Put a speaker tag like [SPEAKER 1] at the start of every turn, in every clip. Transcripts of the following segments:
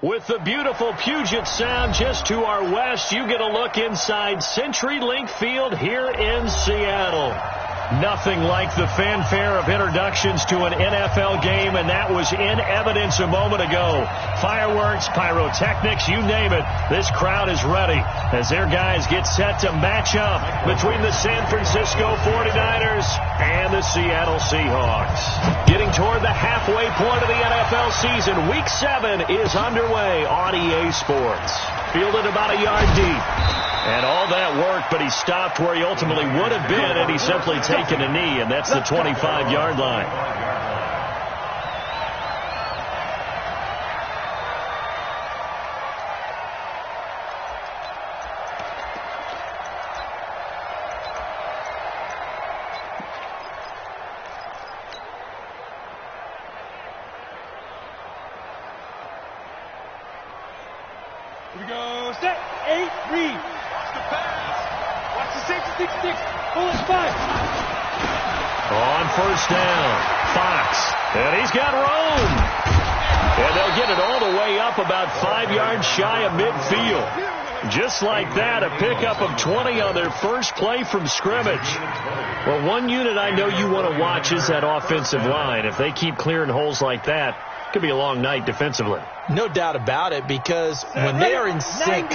[SPEAKER 1] With the beautiful Puget Sound just to our west, you get a look inside CenturyLink Field here in Seattle. Nothing like the fanfare of introductions to an NFL game, and that was in evidence a moment ago. Fireworks, pyrotechnics, you name it. This crowd is ready as their guys get set to match up between the San Francisco 49ers and the Seattle Seahawks. Getting toward the halfway point of the NFL season, Week 7 is underway on EA Sports. Fielded about a yard deep. And all that worked, but he stopped where he ultimately would have been had he simply taken a knee, and that's the 25-yard line.
[SPEAKER 2] Here we go. Set. 8. Read. Watch the 6. Pull it 5.
[SPEAKER 1] On first down, Fox. And he's got room. And they'll get it all the way up about 5 yards shy of midfield. Just like that, a pickup of 20 on their first play from scrimmage. Well, one unit I know you want to watch is that offensive line. If they keep clearing holes like that, it could be a long night defensively.
[SPEAKER 3] No doubt about it, because when they are in sync,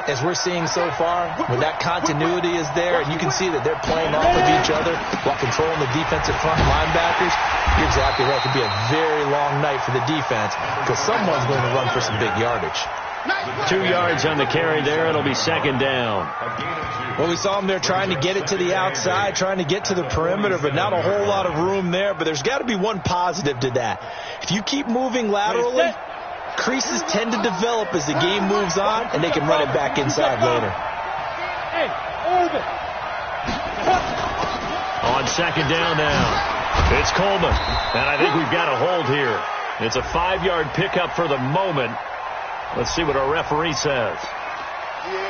[SPEAKER 3] as we're seeing so far, when that continuity is there, and you can see that they're playing off of each other while controlling the defensive front linebackers, you're exactly right. It could be a very long night for the defense because someone's going to run for some big yardage.
[SPEAKER 1] 2 yards on the carry there. It'll be second down.
[SPEAKER 3] Well, we saw them there trying to get it to the outside, trying to get to the perimeter, but not a whole lot of room there. But there's got to be one positive to that. If you keep moving laterally, creases tend to develop as the game moves on, and they can run it back inside later.
[SPEAKER 1] On second down now, it's Coleman. And I think we've got a hold here. It's a 5-yard pickup for the moment. Let's see what our referee says.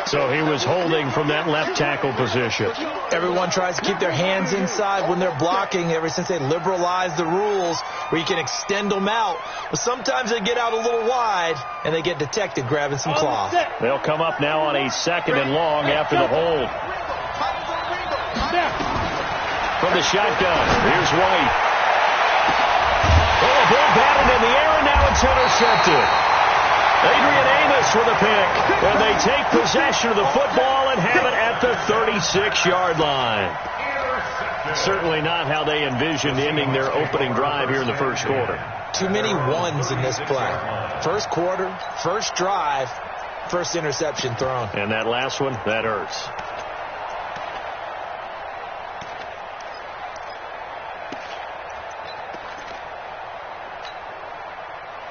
[SPEAKER 1] So he was holding from that left tackle position.
[SPEAKER 3] Everyone tries to keep their hands inside when they're blocking ever since they liberalized the rules where you can extend them out. But sometimes they get out a little wide and they get detected grabbing some cloth.
[SPEAKER 1] They'll come up now on a 2nd and long after the hold. From the shotgun, here's White. Oh, ball batted in the air, and now it's intercepted. Adrian Amos with a pick, and they take possession of the football and have it at the 36-yard line. Certainly not how they envisioned ending their opening drive here in the first quarter.
[SPEAKER 3] Too many ones in this play. First quarter, first drive, first interception thrown.
[SPEAKER 1] And that last one, that hurts.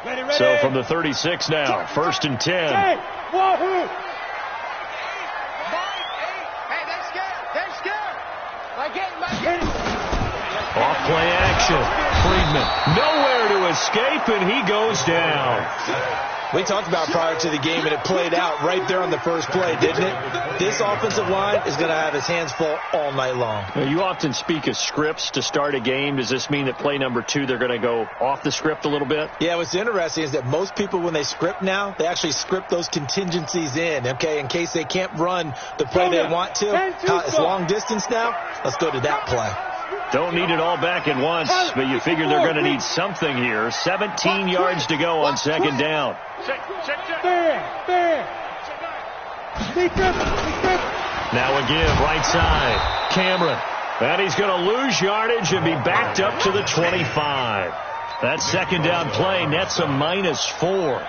[SPEAKER 2] Ready.
[SPEAKER 1] So from the 36 now, 1st and 10.
[SPEAKER 2] Hey, Wahoo!
[SPEAKER 1] Off play action. Friedman nowhere to escape, and he goes down.
[SPEAKER 3] We talked about prior to the game, and it played out right there on the first play, didn't it? This offensive line is going to have his hands full all night long.
[SPEAKER 1] Now, you often speak of scripts to start a game. Does this mean that play number 2, they're going to go off the script a little bit?
[SPEAKER 3] Yeah, what's interesting is that most people, when they script now, they actually script those contingencies in, okay, in case they can't run the play they want to. It's long distance now. Let's go to that play.
[SPEAKER 1] Don't need it all back at once, but you figure they're going to need something here. 17 yards to go on second down. Now again, right side. Cameron. And he's going to lose yardage and be backed up to the 25. That second down play nets a -4.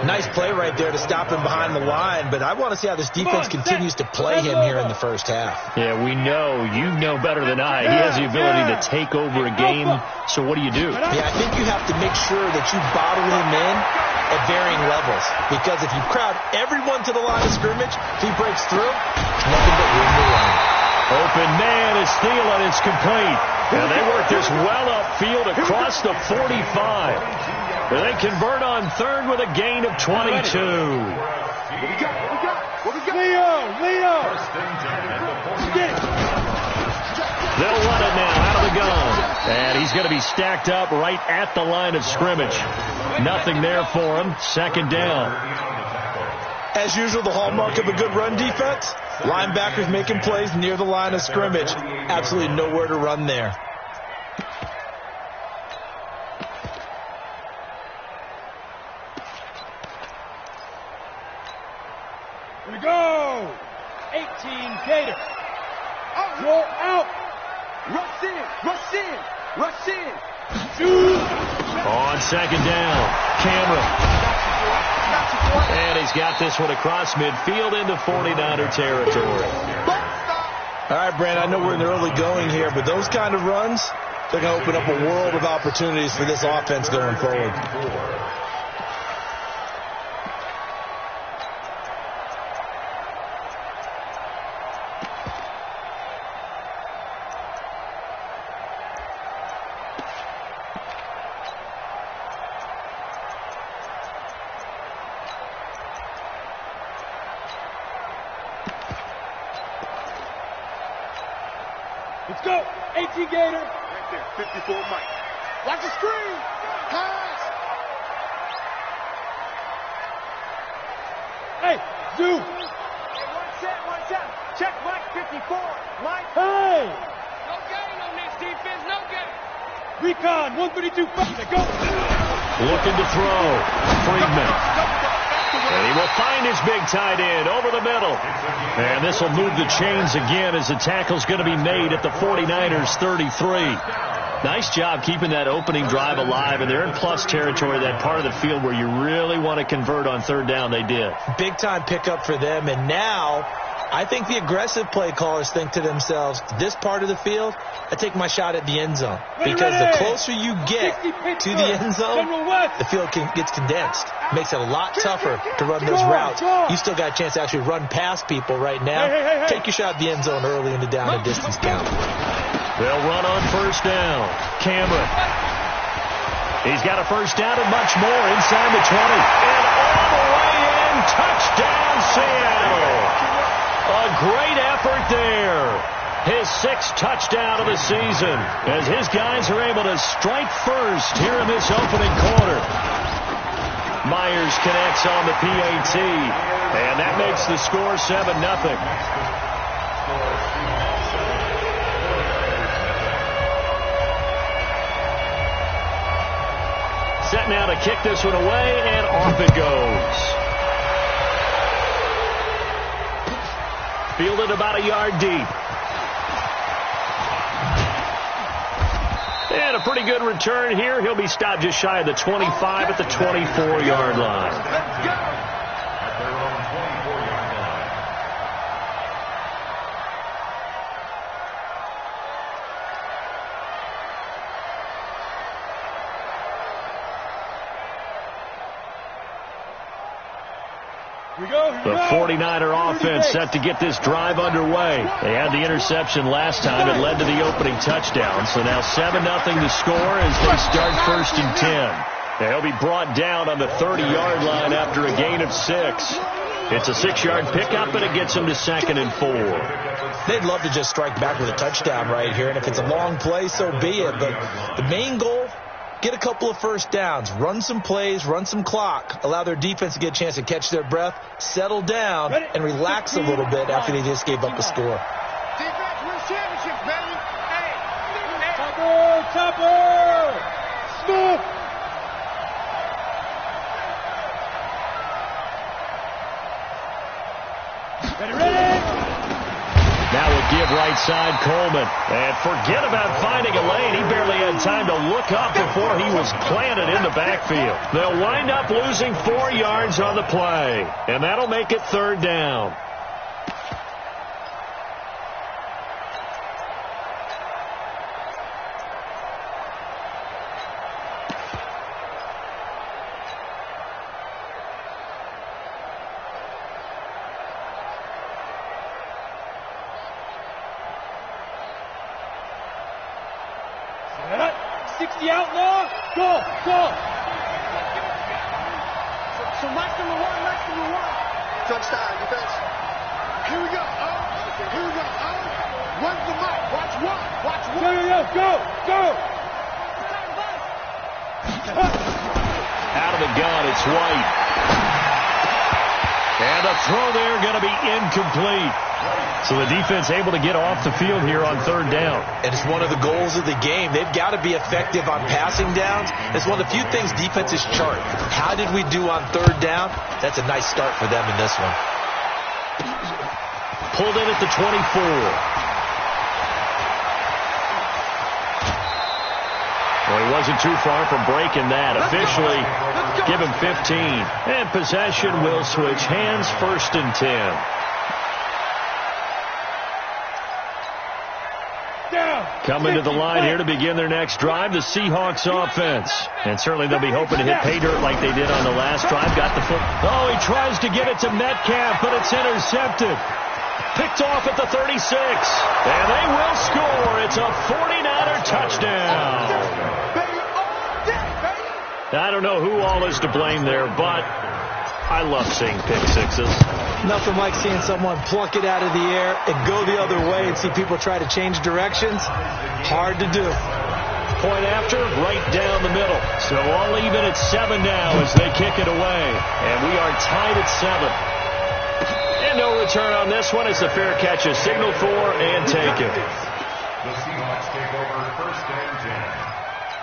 [SPEAKER 3] Nice play right there to stop him behind the line, but I want to see how this defense continues to play him here in the first half.
[SPEAKER 1] Yeah, we know. You know better than I. He has the ability to take over a game, so what do you do?
[SPEAKER 3] Yeah, I think you have to make sure that you bottle him in at varying levels, because if you crowd everyone to the line of scrimmage, if he breaks through, nothing but room to run.
[SPEAKER 1] Open man is Thielen. It's complete. And they work this well upfield across the 45. And they convert on 3rd with a gain of 22.
[SPEAKER 2] Leo!
[SPEAKER 1] They'll run it now out of the gun. And he's going to be stacked up right at the line of scrimmage. Nothing there for him. Second down.
[SPEAKER 3] As usual, the hallmark of a good run defense, linebackers making plays near the line of scrimmage. Absolutely nowhere to run there.
[SPEAKER 2] Here we go. 18 Gator. Roll out. Rush in. Rush in. Rush in. Shoot.
[SPEAKER 1] On second down, Cameron. And he's got this one across midfield into 49er territory.
[SPEAKER 3] All right, Brandon, I know we're in the early going here, but those kind of runs, they're going to open up a world of opportunities for this offense going forward.
[SPEAKER 2] Let's go. 18 Gator. Right there. 54 Mike. Watch the screen. Pass. Hey, Zoo. Hey, one set. Check Mike 54. Mike. Hey. No gain on this defense. No gain. Recon 132. Go.
[SPEAKER 1] Looking to throw. Friedman. And he will find his big tight end over the middle. And this will move the chains again as the tackle's going to be made at the 49ers 33. Nice job keeping that opening drive alive, and they're in plus territory, that part of the field where you really want to convert on third down. They did.
[SPEAKER 3] Big time pickup for them, and now I think the aggressive play callers think to themselves, this part of the field, I take my shot at the end zone. Because the closer you get to the end zone, the field gets condensed. Makes it a lot tougher to run those routes. You still got a chance to actually run past people right now. Take your shot at the end zone early in the down and distance count.
[SPEAKER 1] They'll run on first down. Cameron. He's got a first down and much more inside the 20. And all the way in. Touchdown, Seattle. A great effort there. His sixth touchdown of the season as his guys are able to strike first here in this opening quarter. Myers connects on the PAT, and that makes the score 7-0. Set now to kick this one away, and off it goes. Fielded about a yard deep. And a pretty good return here. He'll be stopped just shy of the 25 at the 24-yard line. The 49er offense set to get this drive underway. They had the interception last time. It led to the opening touchdown. So now 7-0 to score as they start 1st and 10. They'll be brought down on the 30-yard line after a gain of 6. It's a 6-yard pickup, and it gets them to 2nd and 4.
[SPEAKER 3] They'd love to just strike back with a touchdown right here, and if it's a long play, so be it. But the main goal, get a couple of first downs, run some plays, run some clock, allow their defense to get a chance to catch their breath, settle down, and relax a little bit after they just gave up a score.
[SPEAKER 2] Defense wins championships, baby. Hey, Topper! Smooth! Ready?
[SPEAKER 1] Now we'll give right side Coleman. And forget about finding a lane. He barely had time to look up before he was planted in the backfield. They'll wind up losing 4 yards on the play. And that'll make it 3rd down.
[SPEAKER 2] The outlaw, go! So Mike number one. Touchdown, defense. Here we go. Run for Mike. Watch one. Go.
[SPEAKER 1] Out of in the gun. It's White. And the throw there going to be incomplete. So the defense able to get off the field here on third down.
[SPEAKER 3] And it's one of the goals of the game. They've got to be effective on passing downs. It's one of the few things defenses chart. How did we do on third down? That's a nice start for them in this one.
[SPEAKER 1] Pulled in at the 24. Well, he wasn't too far from breaking that. Officially, give him 15. And possession will switch hands, 1st and 10. Coming to the line here to begin their next drive, the Seahawks offense. And certainly they'll be hoping to hit pay dirt like they did on the last drive. Got the foot. Oh, he tries to get it to Metcalf, but it's intercepted. Picked off at the 36. And they will score. It's a 49er touchdown. I don't know who all is to blame there, but I love seeing pick sixes.
[SPEAKER 3] Nothing like seeing someone pluck it out of the air and go the other way and see people try to change directions. Hard to do.
[SPEAKER 1] Point after, right down the middle. So all even at 7 now as they kick it away. And we are tied at 7. And no return on this one as the fair catch is signaled for and taken.
[SPEAKER 4] The Seahawks take over 1st and 10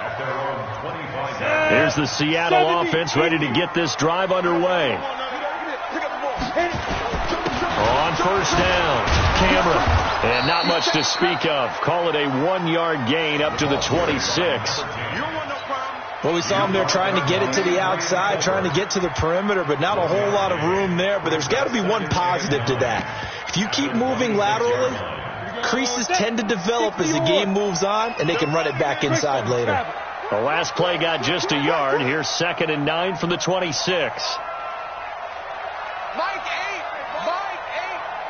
[SPEAKER 4] at their own 25.
[SPEAKER 1] Here's the Seattle offense ready to get this drive underway. On 1st down, Cameron. And not much to speak of. Call it a 1-yard gain up to the 26.
[SPEAKER 3] Well, we saw him there trying to get it to the outside, trying to get to the perimeter, but not a whole lot of room there. But there's got to be one positive to that. If you keep moving laterally, creases tend to develop as the game moves on, and they can run it back inside later.
[SPEAKER 1] The last play got just a yard. Here's 2nd and 9 from the 26.
[SPEAKER 2] Mike 8.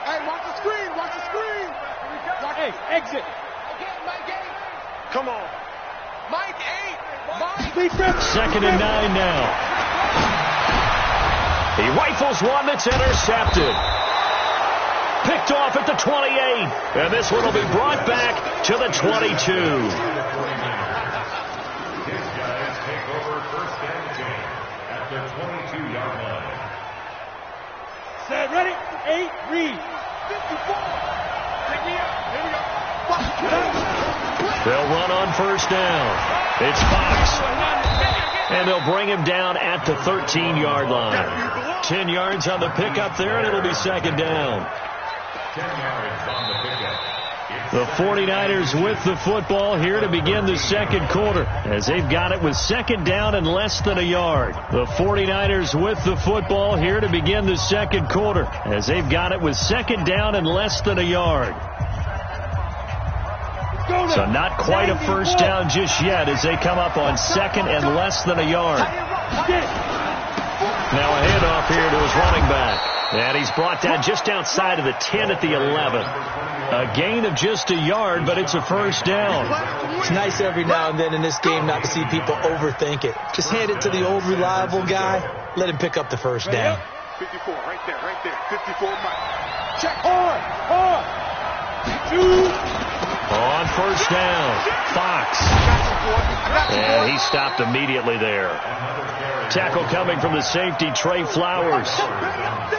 [SPEAKER 2] Hey, watch the screen. Hey, exit. Mike 8. Come on. Mike 8.
[SPEAKER 1] 2nd and 9 now. He rifles one that's intercepted. Picked off at the 28. And this one will be brought back to the 22.
[SPEAKER 4] Take over 1st and 10 at the 22-yard line.
[SPEAKER 2] Set, ready? 8, read. 54. Take me up. Here we go.
[SPEAKER 1] They'll run on 1st down. It's Fox. And they'll bring him down at the 13-yard line. 10 yards on the pickup there, and it'll be 2nd down.
[SPEAKER 4] 10 yards on the pickup.
[SPEAKER 1] The 49ers with the football here to begin the 2nd quarter as they've got it with 2nd down and less than a yard. The 49ers with the football here to begin the 2nd quarter as they've got it with 2nd down and less than a yard. So not quite a 1st down just yet as they come up on 2nd and less than a yard. Now a handoff here to his running back. And he's brought down just outside of the 10 at the 11. A gain of just a yard, but it's a 1st down.
[SPEAKER 3] It's nice every now and then in this game not to see people overthink it. Just hand it to the old reliable guy. Let him pick up the 1st down.
[SPEAKER 2] 54, right there. 54, Mike. Check. Hard. 2.
[SPEAKER 1] On 1st down, Fox. And he stopped immediately there. Tackle coming from the safety, Trey Flowers.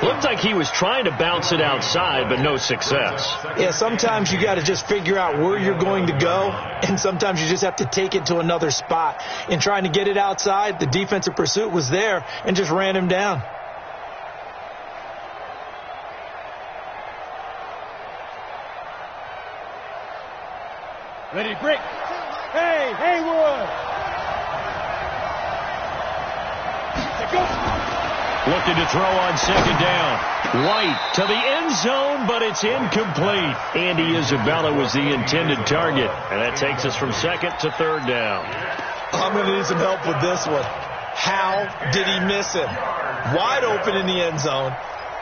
[SPEAKER 1] Looked like he was trying to bounce it outside, but no success.
[SPEAKER 3] Yeah, sometimes you got to just figure out where you're going to go, and sometimes you just have to take it to another spot. In trying to get it outside, the defensive pursuit was there and just ran him down.
[SPEAKER 2] Ready to break. Hey, Haywood.
[SPEAKER 1] Looking to throw on 2nd down. White to the end zone, but it's incomplete. Andy Isabella was the intended target. And that takes us from 2nd to 3rd down.
[SPEAKER 3] I'm going to need some help with this one. How did he miss him? Wide open in the end zone.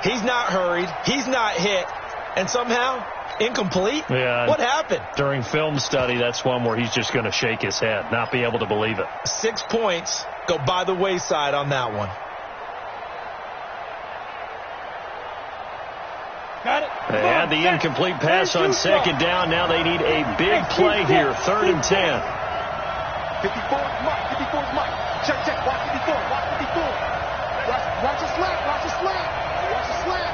[SPEAKER 3] He's not hurried. He's not hit. And somehow, incomplete?
[SPEAKER 1] Yeah.
[SPEAKER 3] What happened?
[SPEAKER 1] During film study, that's one where he's just going to shake his head, not be able to believe it.
[SPEAKER 3] 6 points go by the wayside on that one.
[SPEAKER 2] Got it.
[SPEAKER 1] They had the incomplete pass on 2nd down. Now they need a big play here. 3rd and 10.
[SPEAKER 2] 54 Mike. Check, check. Watch 54. Watch 54. Watch the slant. Watch the slant. Watch the slant.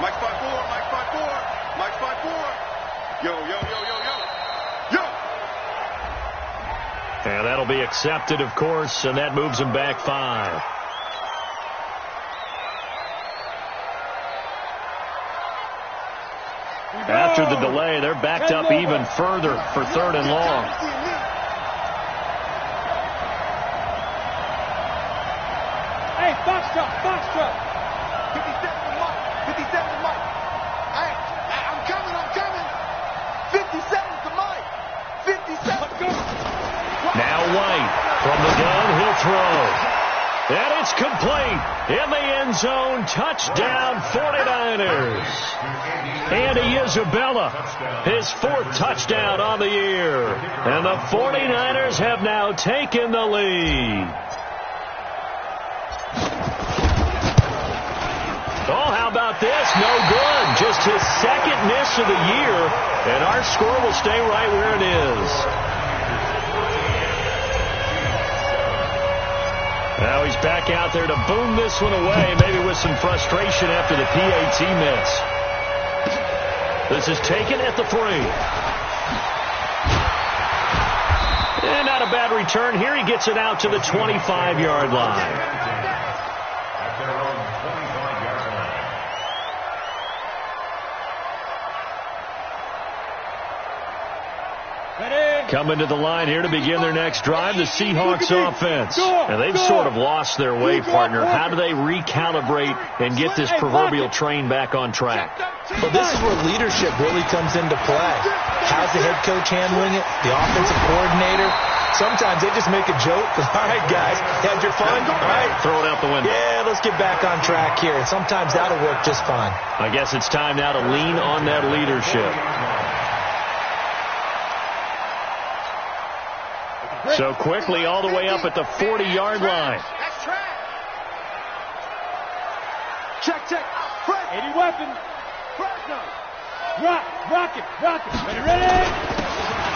[SPEAKER 2] Mike's 5'4". Mike's 5'4". Mike's 5'4". Yo, yo, yo, yo, yo. Yo.
[SPEAKER 1] And that'll be accepted, of course, and that moves him back 5. After the delay, they're backed up even further for 3rd and long.
[SPEAKER 2] Hey, Foxtrot, Foxtrot. 57 to Mike. 57 to Mike. Hey, I'm coming. 57 to Mike. 57. Let's go.
[SPEAKER 1] Now White from the gun, he'll throw. And it's complete. In the end zone, touchdown 49ers. Andy Isabella, his 4th touchdown on the year. And the 49ers have now taken the lead. Oh, how about this? No good. Just his 2nd miss of the year. And our score will stay right where it is. Now he's back out there to boom this one away, maybe with some frustration after the PAT miss. This is taken at the 3. And not a bad return here. He gets it out to the 25-yard line.
[SPEAKER 4] At their own 25-yard line.
[SPEAKER 1] Coming to the line here to begin their next drive, the Seahawks offense. And they've sort of lost their way, partner. How do they recalibrate and get this proverbial train back on track?
[SPEAKER 3] Well, this is where leadership really comes into play. How's the head coach handling it? The offensive coordinator? Sometimes they just make a joke. All right, guys, had your fun? All right.
[SPEAKER 1] Throw it out the window.
[SPEAKER 3] Yeah, let's get back on track here. And sometimes that'll work just fine.
[SPEAKER 1] I guess it's time now to lean on that leadership. So quickly all the way up at the 40-yard line.
[SPEAKER 2] That's track. Check. 80 weapon. Fresno. Rock it. Ready?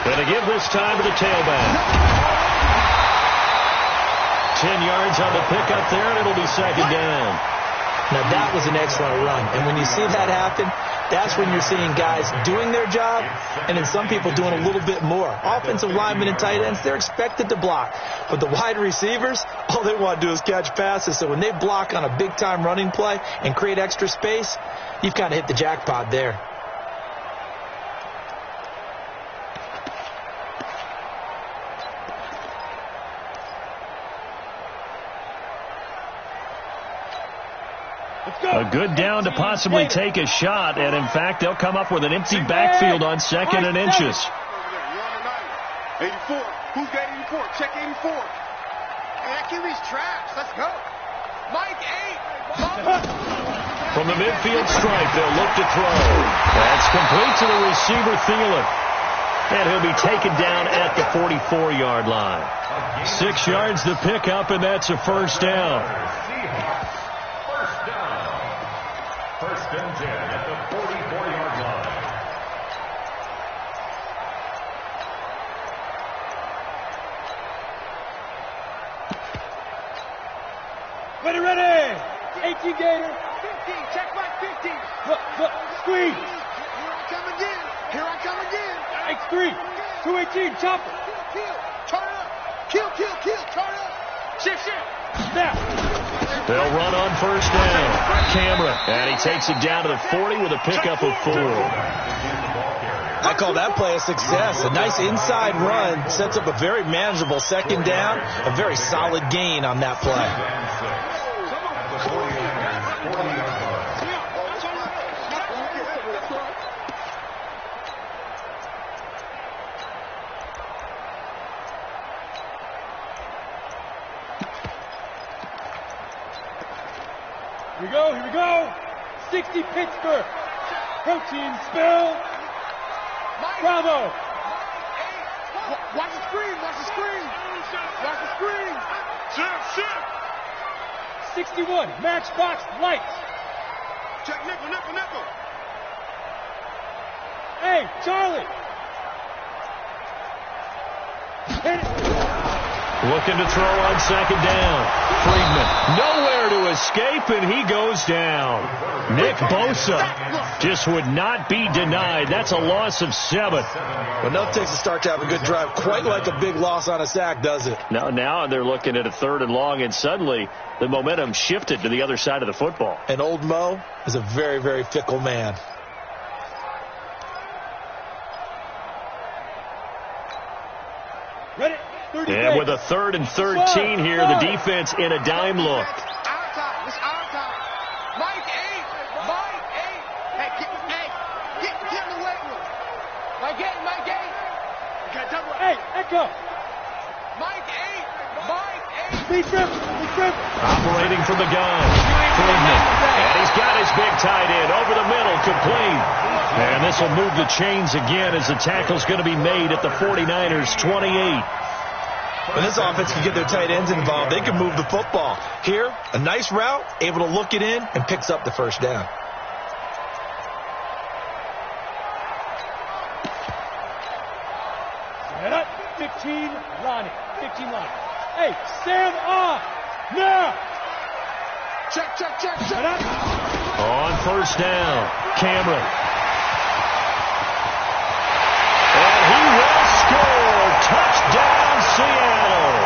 [SPEAKER 1] Gonna give this time to the tailback. 10 yards on the pickup there, and it'll be 2nd down.
[SPEAKER 3] Now, that was an excellent run. And when you see that happen, that's when you're seeing guys doing their job and then some people doing a little bit more. Offensive linemen and tight ends, they're expected to block. But the wide receivers, all they want to do is catch passes. So when they block on a big-time running play and create extra space, you've kind of hit the jackpot there.
[SPEAKER 1] A good down to possibly take a shot, and in fact, they'll come up with an empty backfield on 2nd and inches.
[SPEAKER 2] 84. Who's got 84? Check 84. Hey, that QB's trash. Let's go. Mike 8.
[SPEAKER 1] From the midfield stripe, they'll look to throw. That's complete to the receiver, Thielen. And he'll be taken down at the 44-yard line. 6 yards to pick up, and that's a 1st down.
[SPEAKER 4] First and 10 at the 44-yard line.
[SPEAKER 2] Ready. 18 Gator. 15. Check back 15. Look. Squeeze. Here I come again. X3. 218. Chopper. Kill. Turn it up. Kill. Turn it up. Shift. Snap.
[SPEAKER 1] They'll run on 1st down. Cameron. And he takes it down to the 40 with a pickup of 4.
[SPEAKER 3] I call that play a success. A nice inside run sets up a very manageable 2nd down. A very solid gain on that play.
[SPEAKER 2] Here we go. 60 Pittsburgh. Protein spill. Bravo. Watch the screen. Shift. 61. Matchbox lights. Check nickel. Hey, Charlie. Hit it.
[SPEAKER 1] Looking to throw on second down. Friedman nowhere to escape, and he goes down. Nick Bosa just would not be denied. That's a loss of 7.
[SPEAKER 3] Well, nothing takes a start to have a good drive. Quite like a big loss on a sack, does it?
[SPEAKER 1] Now they're looking at a 3rd and long, and suddenly the momentum shifted to the other side of the football.
[SPEAKER 3] And old Mo is a very, very fickle man.
[SPEAKER 2] Ready?
[SPEAKER 1] And with a 3rd and 13 here, the defense in a dime look.
[SPEAKER 5] It's our time. Mike 8. Hey, get in the weight room. Mike 8. Got double.
[SPEAKER 2] Hey, echo.
[SPEAKER 5] Mike 8.
[SPEAKER 2] Be triple.
[SPEAKER 1] Operating from the gun. Friedman. And he's got his big tight end over the middle, complete. And this will move the chains again as the tackle's going to be made at the 49ers 28.
[SPEAKER 3] When this offense can get their tight ends involved, they can move the football. Here, a nice route, able to look it in, and picks up the first down.
[SPEAKER 2] Set up. 15 Lonnie. Hey, stand on. Now.
[SPEAKER 5] Check.
[SPEAKER 2] Set up.
[SPEAKER 1] On first down, Cameron. And he will score. Touchdown, Seattle.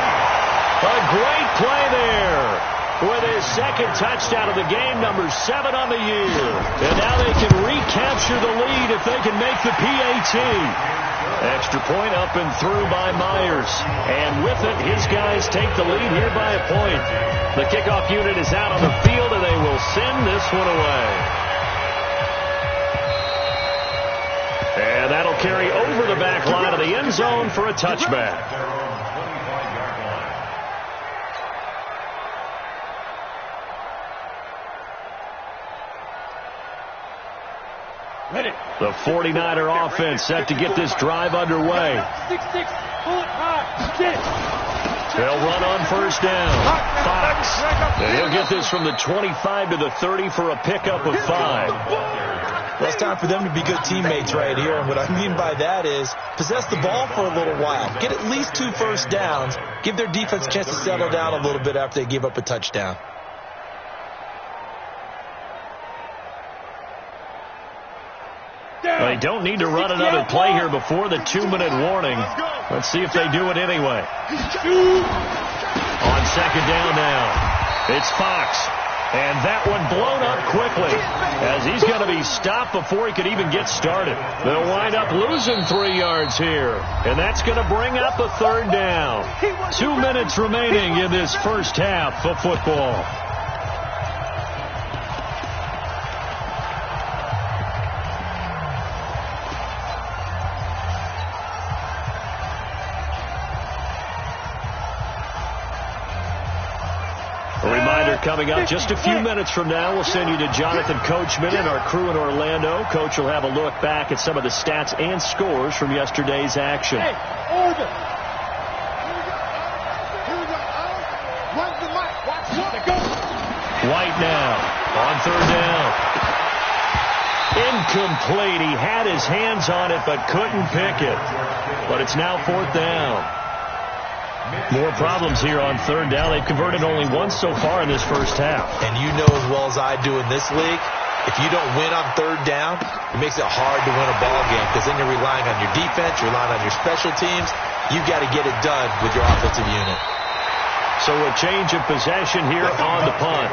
[SPEAKER 1] A great play there with his 2nd touchdown of the game, number 7 on the year. And now they can recapture the lead if they can make the PAT. Extra point up and through by Myers. And with it, his guys take the lead here by a point. The kickoff unit is out on the field, and they will send this one away. And that'll carry over the back line of the end zone for a touchback.
[SPEAKER 2] Ready.
[SPEAKER 1] The 49er offense set to get this drive underway.
[SPEAKER 2] 6-6. Pull it high. Get it.
[SPEAKER 1] They'll run on first down. Fox. And he'll get this from the 25 to the 30 for a pickup of 5.
[SPEAKER 3] Well, it's time for them to be good teammates right here. And what I mean by that is possess the ball for a little while. Get at least 2 first downs. Give their defense a chance to settle down a little bit after they give up a touchdown.
[SPEAKER 1] They don't need to run another play here before the 2-minute warning. Let's see if they do it anyway. On second down now, it's Fox. And that one blown up quickly as he's going to be stopped before he could even get started. They'll wind up losing 3 yards here. And that's going to bring up a 3rd down. 2 minutes remaining in this first half of football. Coming up just a few minutes from now, we'll send you to Jonathan Coachman and our crew in Orlando. Coach will have a look back at some of the stats and scores from yesterday's action.
[SPEAKER 2] Hey, order.
[SPEAKER 5] Here we go. Run the mic. Watch it.
[SPEAKER 2] Go.
[SPEAKER 1] White now on 3rd down. Incomplete. He had his hands on it but couldn't pick it. But it's now 4th down. More problems here on 3rd down. They've converted only once so far in this first half.
[SPEAKER 3] And you know as well as I do in this league, if you don't win on 3rd down, it makes it hard to win a ball game because then you're relying on your defense, you're relying on your special teams. You've got to get it done with your offensive unit.
[SPEAKER 1] So a change of possession here on the punt.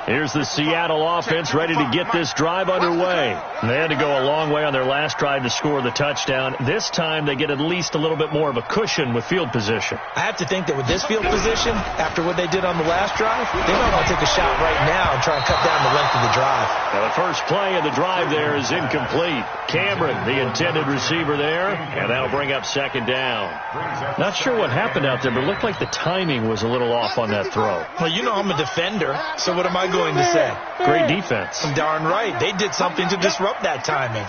[SPEAKER 1] Here's the Seattle offense ready to get this drive underway. They had to go a long way on their last drive to score the touchdown. This time they get at least a little bit more of a cushion with field position.
[SPEAKER 3] I have to think that with this field position, after what they did on the last drive, they might want to take a shot right now and try and cut down the length of the drive.
[SPEAKER 1] Now the first play of the drive there is incomplete. Cameron, the intended receiver there, and that'll bring up 2nd down. Not sure what happened out there, but it looked like the timing was a little off on that throw.
[SPEAKER 3] Well, you know I'm a defender, so what am I going to say?
[SPEAKER 1] Great defense.
[SPEAKER 3] I'm darn right. They did something to disrupt that timing.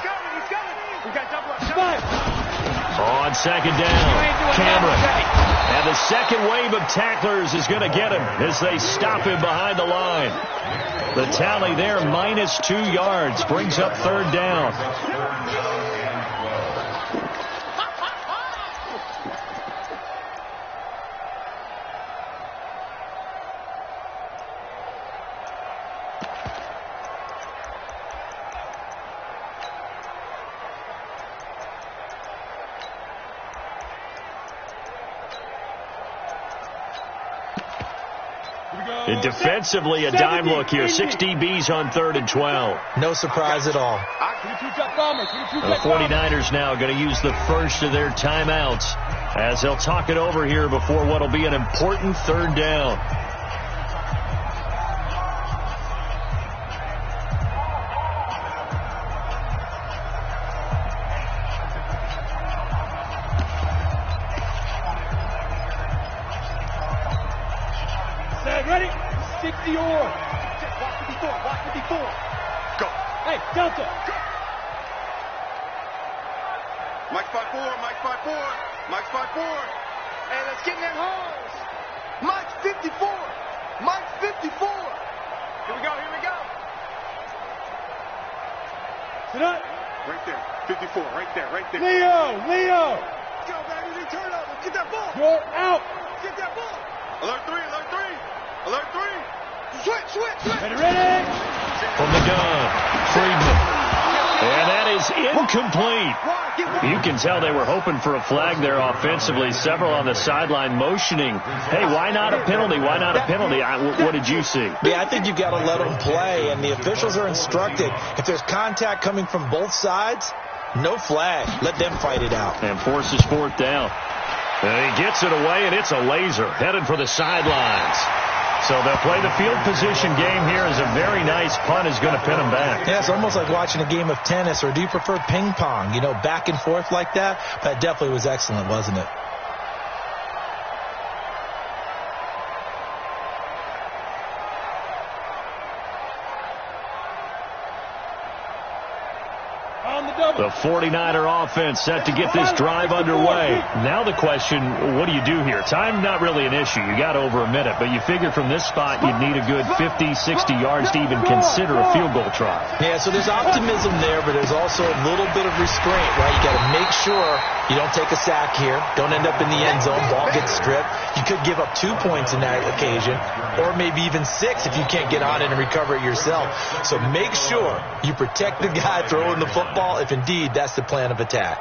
[SPEAKER 1] On second down, Cameron. And the second wave of tacklers is going to get him as they stop him behind the line. The tally there, -2 yards, brings up third down. And defensively, a dime look here. 6 DBs on 3rd and 12.
[SPEAKER 3] No surprise at all.
[SPEAKER 1] The 49ers now going to use the first of their timeouts as they'll talk it over here before what will be an important third down.
[SPEAKER 2] Ready? 60 or. Watch the before. Go. Hey, Delta. Go.
[SPEAKER 5] Mike 5-4. Mike 5-4. Hey, let's get in that holes. Mike 54. Mike 54. Here we go.
[SPEAKER 2] Sit up.
[SPEAKER 5] Right there. 54. Right there.
[SPEAKER 2] Leo.
[SPEAKER 5] Go, baby. Turn over. Get that ball.
[SPEAKER 2] You're out.
[SPEAKER 5] Get that ball. Alert 3. Alert 3. Switch.
[SPEAKER 2] Ready.
[SPEAKER 1] From the gun, Friedman. And that is incomplete. You can tell they were hoping for a flag there offensively. Several on the sideline motioning. Hey, why not a penalty? What did you see?
[SPEAKER 3] Yeah, I think you've got to let them play, and the officials are instructed. If there's contact coming from both sides, no flag. Let them fight it out.
[SPEAKER 1] And forces 4th down. And he gets it away, and it's a laser headed for the sidelines. So they'll play the field position game here as a very nice punt is going to pin them back.
[SPEAKER 3] Yeah, it's almost like watching a game of tennis, or do you prefer ping pong? You know, back and forth like that? That definitely was excellent, wasn't it?
[SPEAKER 1] The 49er offense set to get this drive underway. Now the question, what do you do here? Time not really an issue. You got over a minute, but you figure from this spot you'd need a good 50, 60 yards to even consider a field goal try.
[SPEAKER 3] Yeah, so there's optimism there, but there's also a little bit of restraint, right? You got to make sure you don't take a sack here. Don't end up in the end zone. Ball gets stripped. You could give up 2 points in that occasion, or maybe even 6 if you can't get on it and recover it yourself. So make sure you protect the guy throwing the football if indeed that's the plan of attack.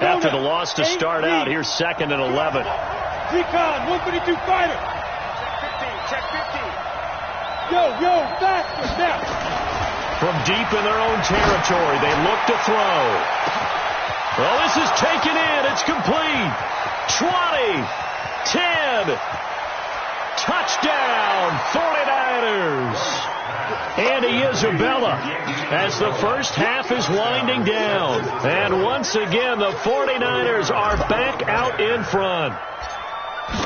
[SPEAKER 1] After the loss to start out, here's 2nd and 11.
[SPEAKER 2] Decon, 152 fighter.
[SPEAKER 5] Check 50.
[SPEAKER 2] Yo, faster now.
[SPEAKER 1] From deep in their own territory, they look to throw. Well, this is taken in. It's complete. 20, 10. Touchdown, 49ers. Andy Isabella as the first half is winding down. And once again, the 49ers are back out in front.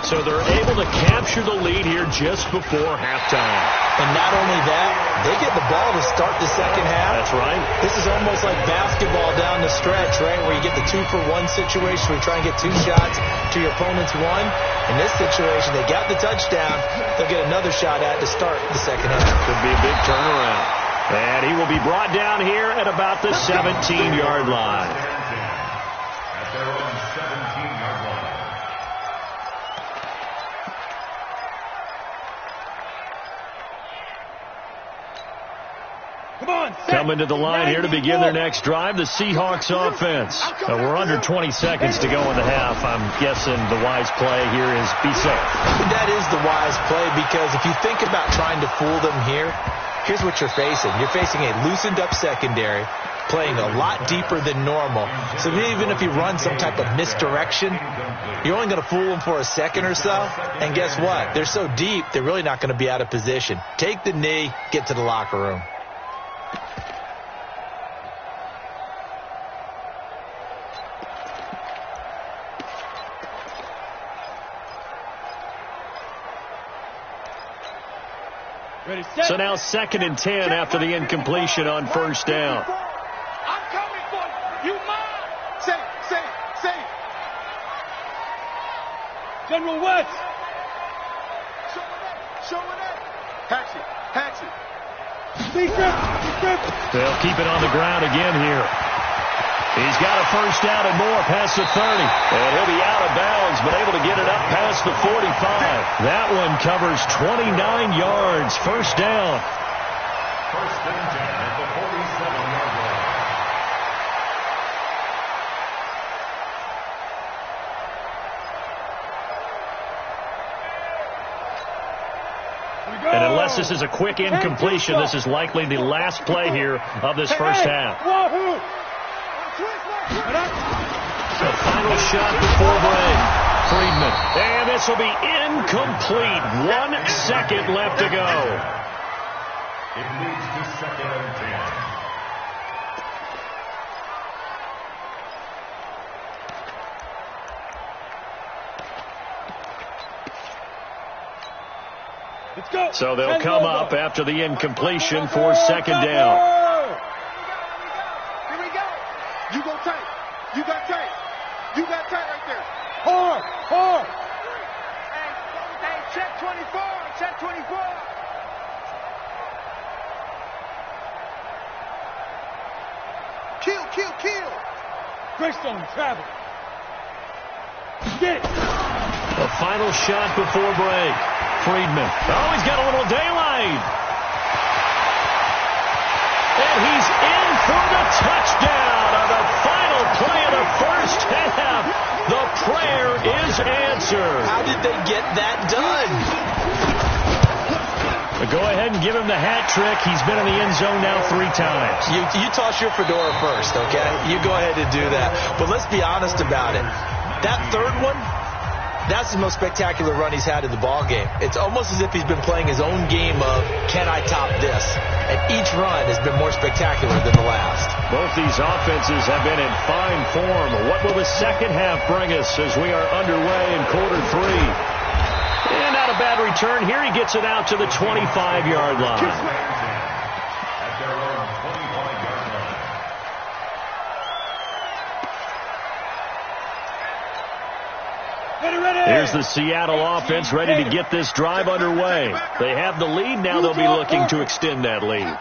[SPEAKER 1] So they're able to capture the lead here just before halftime.
[SPEAKER 3] And not only that, they get the ball to start the second half.
[SPEAKER 1] That's right.
[SPEAKER 3] This is almost like basketball down the stretch, right, where you get the 2-for-1 situation where you try and get 2 shots to your opponent's 1. In this situation, they got the touchdown. They'll get another shot at to start the second half.
[SPEAKER 1] Could be a big turnaround. And he will be brought down here at about the 17-yard line.
[SPEAKER 4] At their own 17-yard line.
[SPEAKER 1] Coming to the line here to begin their next drive, the Seahawks offense. We're under 20 seconds to go in the half. I'm guessing the wise play here is be safe.
[SPEAKER 3] That is the wise play, because if you think about trying to fool them here, here's what you're facing. You're facing a loosened up secondary, playing a lot deeper than normal. So even if you run some type of misdirection, you're only going to fool them for a second or so. And guess what? They're so deep, they're really not going to be out of position. Take the knee, get to the locker room.
[SPEAKER 1] So now 2nd and 10 after the incompletion on first down.
[SPEAKER 5] I'm coming for you. You mine. Say.
[SPEAKER 2] General West.
[SPEAKER 5] Showing up. Hacks it.
[SPEAKER 1] They'll keep it on the ground again here. He's got a first down and more past the 30. And he'll be out of bounds, but able to get it up past the 45. That one covers 29 yards. First down.
[SPEAKER 4] First and 10 at the 47-yard line.
[SPEAKER 1] And unless this is a quick incompletion, this is likely the last play here of this first half. The final shot before break. Freedman. And this will be incomplete. 1 second left to go.
[SPEAKER 4] It leads to 2nd and 10.
[SPEAKER 2] Let's go.
[SPEAKER 1] So they'll come up after the incompletion for 2nd down.
[SPEAKER 5] Here we go. You go tight. You got tight. You got tight right there.
[SPEAKER 2] Hard.
[SPEAKER 5] Hey, check 24. Check 24. Kill.
[SPEAKER 2] Greystone, travel. Get it.
[SPEAKER 1] The final shot before break. Freedman. Oh, he's got a little daylight. And he's in for the touchdown on the final play of the first half. The prayer is answered.
[SPEAKER 3] How did they get that done?
[SPEAKER 1] Go ahead and give him the hat trick. He's been in the end zone now 3 times.
[SPEAKER 3] You toss your fedora first, okay? You go ahead and do that. But let's be honest about it. That third one, that's the most spectacular run he's had in the ball game. It's almost as if he's been playing his own game of, can I top this? And each run has been more spectacular than the last.
[SPEAKER 1] Both these offenses have been in fine form. What will the second half bring us as we are underway in quarter 3? And not a bad return. Here he gets it out to the 25-yard line.
[SPEAKER 4] At their own 25-yard line.
[SPEAKER 2] Ready.
[SPEAKER 1] Here's the Seattle offense ready to get this drive underway. They have the lead. Now they'll be looking to extend that lead.